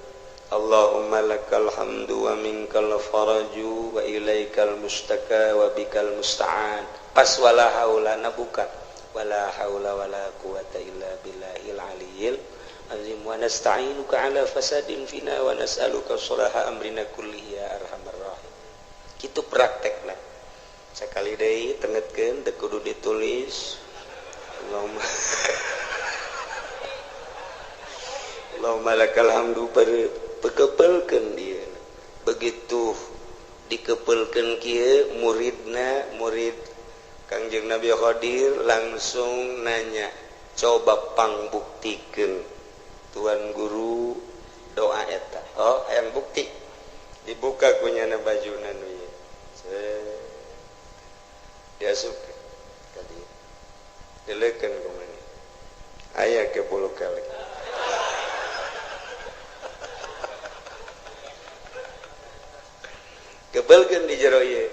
Allahumma lakal hamdu wa minkal faraju wa ilaikal mustaka wa bikal musta'an. Pas wala haula nabuka wala haula wala quwata illa billahil aliyil azim wa nasta'inuka ala fasadin fina wa nas'aluka salaha amrina kullihi ya arhamar rahim. Kitu praktekna sakali deui tengetkeun teu kudu ditulis. Allahumma lakal hamdu pekepelkeun dieu. Begitu dikepelkeun kieu muridna, murid Kanjeng Nabi Khadir langsung nanya, coba pangbuktikeun Tuan Guru doa eta. Oh, hayang bukti. Dibuka kunyana bajuna nu ieu. Diasup ka dieu. Dileukeun ku mana. Aya ke 10 kali. Kebelkeun di jero ieu.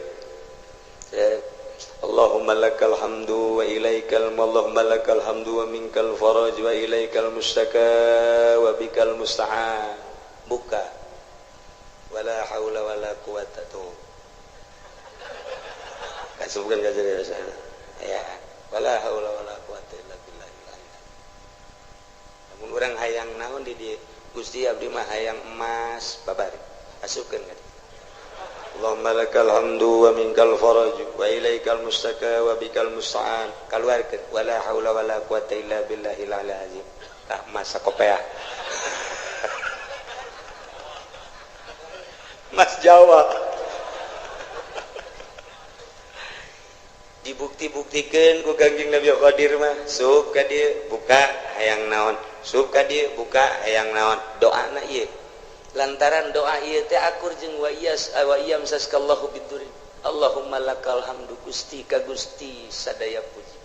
Allahumma lakal hamdu wa ilaikal Allahumma lakal hamdu wa minkal faraj wa ilaikal mustaka wa bikal musta'an. Buka wala haula wala quwata tuh kasubkan ka jadi rasana ya wala haula wala quwata illa billahil aliyil. Namun urang hayang naon di dieu Gusti abdi mah hayang emas babari asupkeun ka. Allahumma lakal hamdu wa minkal faraju wa ilaikal mustaka wa bikal musta'an. Kaluarkeun wala haula wala quwata illa billahil aliyil azim. Tah mas sakopeah. Mas Jawa. Dibukti-buktikeun ku Kanjeng Nabi Khadir mah, sup ka dieu buka hayang naon, sup ka dieu buka hayang naon. Doana ieu lantaran doa ieu teh akur jeung wa iyamsaskallahu bidurin. Allahumma lakal hamdu Gusti ka Gusti sadaya puji.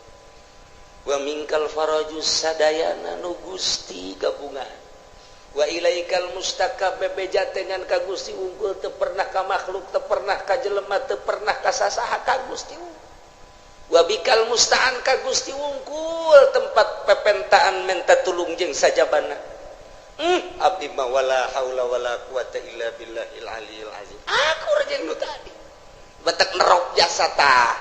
Wa minkal faraju sadayana nu Gusti gabungan. Wa ilaikal mustaka bebeja dengan ka Gusti unggul teu pernah ka makhluk, teu pernah ka jelema, teu pernah ka sasaha ka Gusti. Wa bikal musta'an ka Gusti unggul tempat pepentaan menta tulung jeung sajabana. Abdi mah wala haula wala quwata illa billahil aliyil azim. Aku jeung nu tadi. Batak nerok jasa tah.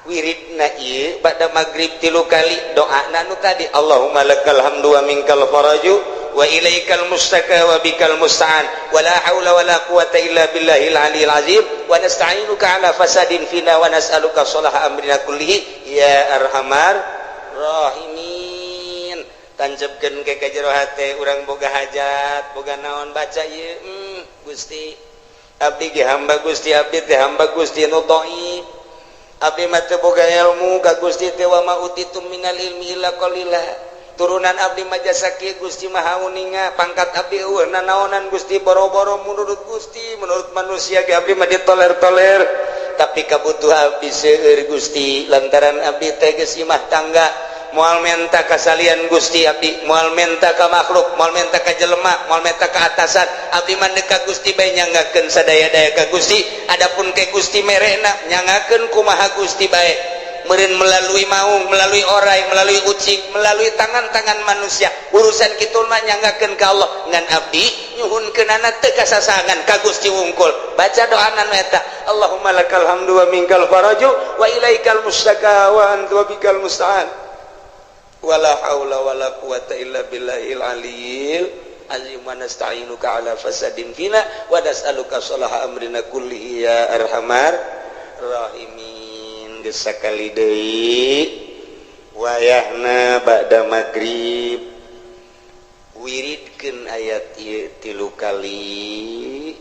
Wiridna ieu bada magrib 3 kali doana nu tadi Allahumma lakal hamdu wa minkal faraju wa ilaikal mustaka wa bikal musta'an wa la haula wa la quwata illa billahil aliyil azim wa nasta'inuka ala fasadin fina wa nas'aluka sholaha amrina kullihi ya arhamar rahimin. Tancapkeun ke jero hate urang boga hajat boga naon baca ieu Gusti abdi ge hamba Gusti abdi teh hamba Gusti nu dhaif abdi mah teu boga ilmu ka Gusti teh wa ma utitum minal ilmi illa qalila turunan abdi mah jasa kieu Gusti maha uninga pangkat abdi eueuh nanaonan Gusti boro-boro menurut Gusti menurut manusia ge abdi mah ditoler-toler tapi kabutuh abdi seueur Gusti lantaran abdi teh geus imah tangga moal menta kasalian Gusti abdi moal menta ka makhluk moal menta ka jelema moal menta ka atasan abdi mah ka Gusti bae nyangakeun sadaya-daya ka Gusti adapun ke Gusti merena nyangakeun kumaha Gusti bae meureun melalui maung melalui orai melalui ucing melalui tangan-tangan manusia urusan kitu mah nyangakeun ka Allah ngan abdi nyuhunkeunana teu kasasangan ka Gusti wungkul baca doana nu eta Allahumma lakal hamdu wa minkal faraju wa ilaikal mustaka wa anta bikal musta'an wala haula wala quwata illa billahil aliyil azim wa nasta'inuka ala fasadin fina wa nas'aluka sholaha amrina kullihi ya arhamar rahimin. Geus sakali deui wayahna ba'da magrib wiridkeun ayat ieu 3 kali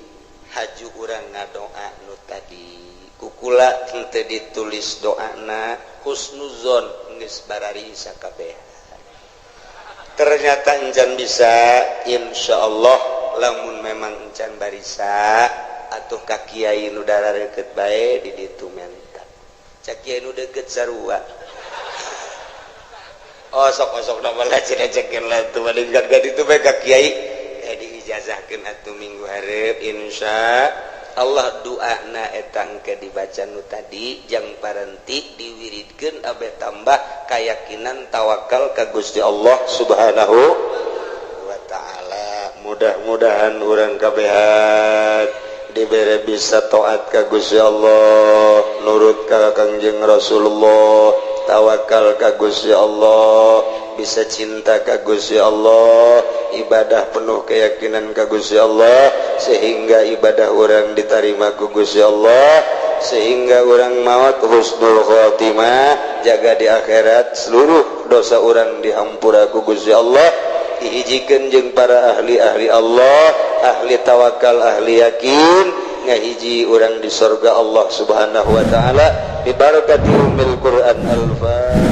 haju urang ngadoa nu tadi kukula teu ditulis doana husnuzon geus barari sakabehan ternyata encan bisa insyaallah lamun memang encan barisa atuh ka kiai nu darareukeut bae di ditu menta cak kiai nu deukeut sarua oh sok-sok da bala cekeun lah tu balingkan ka ditu bae ka kiai diijazahkeun atuh minggu hareup insyaallah doana eta engke dibaca nu tadi jang parenti diwiridkeun abe tambah keyakinan tawakal ka Gusti Allah Subhanahu wa taala. Mudah-mudahan urang kabehan dibere bisa taat ka Gusti Allah nurut ka Kangjeng Rasulullah tawakal ka Gusti Allah bisa cinta ka Gusti Allah ibadah penuh keyakinan ka Gusti Allah sehingga ibadah orang diterima ku Gusti Allah sehingga orang maut husnul khotimah jaga di akhirat seluruh dosa orang dihampura ku Gusti Allah dihijikeun jeung para ahli-ahli Allah ahli tawakal ahli yakin ngahiji orang di surga Allah Subhanahu wa taala bi barakati umil Quran al-Fatihah.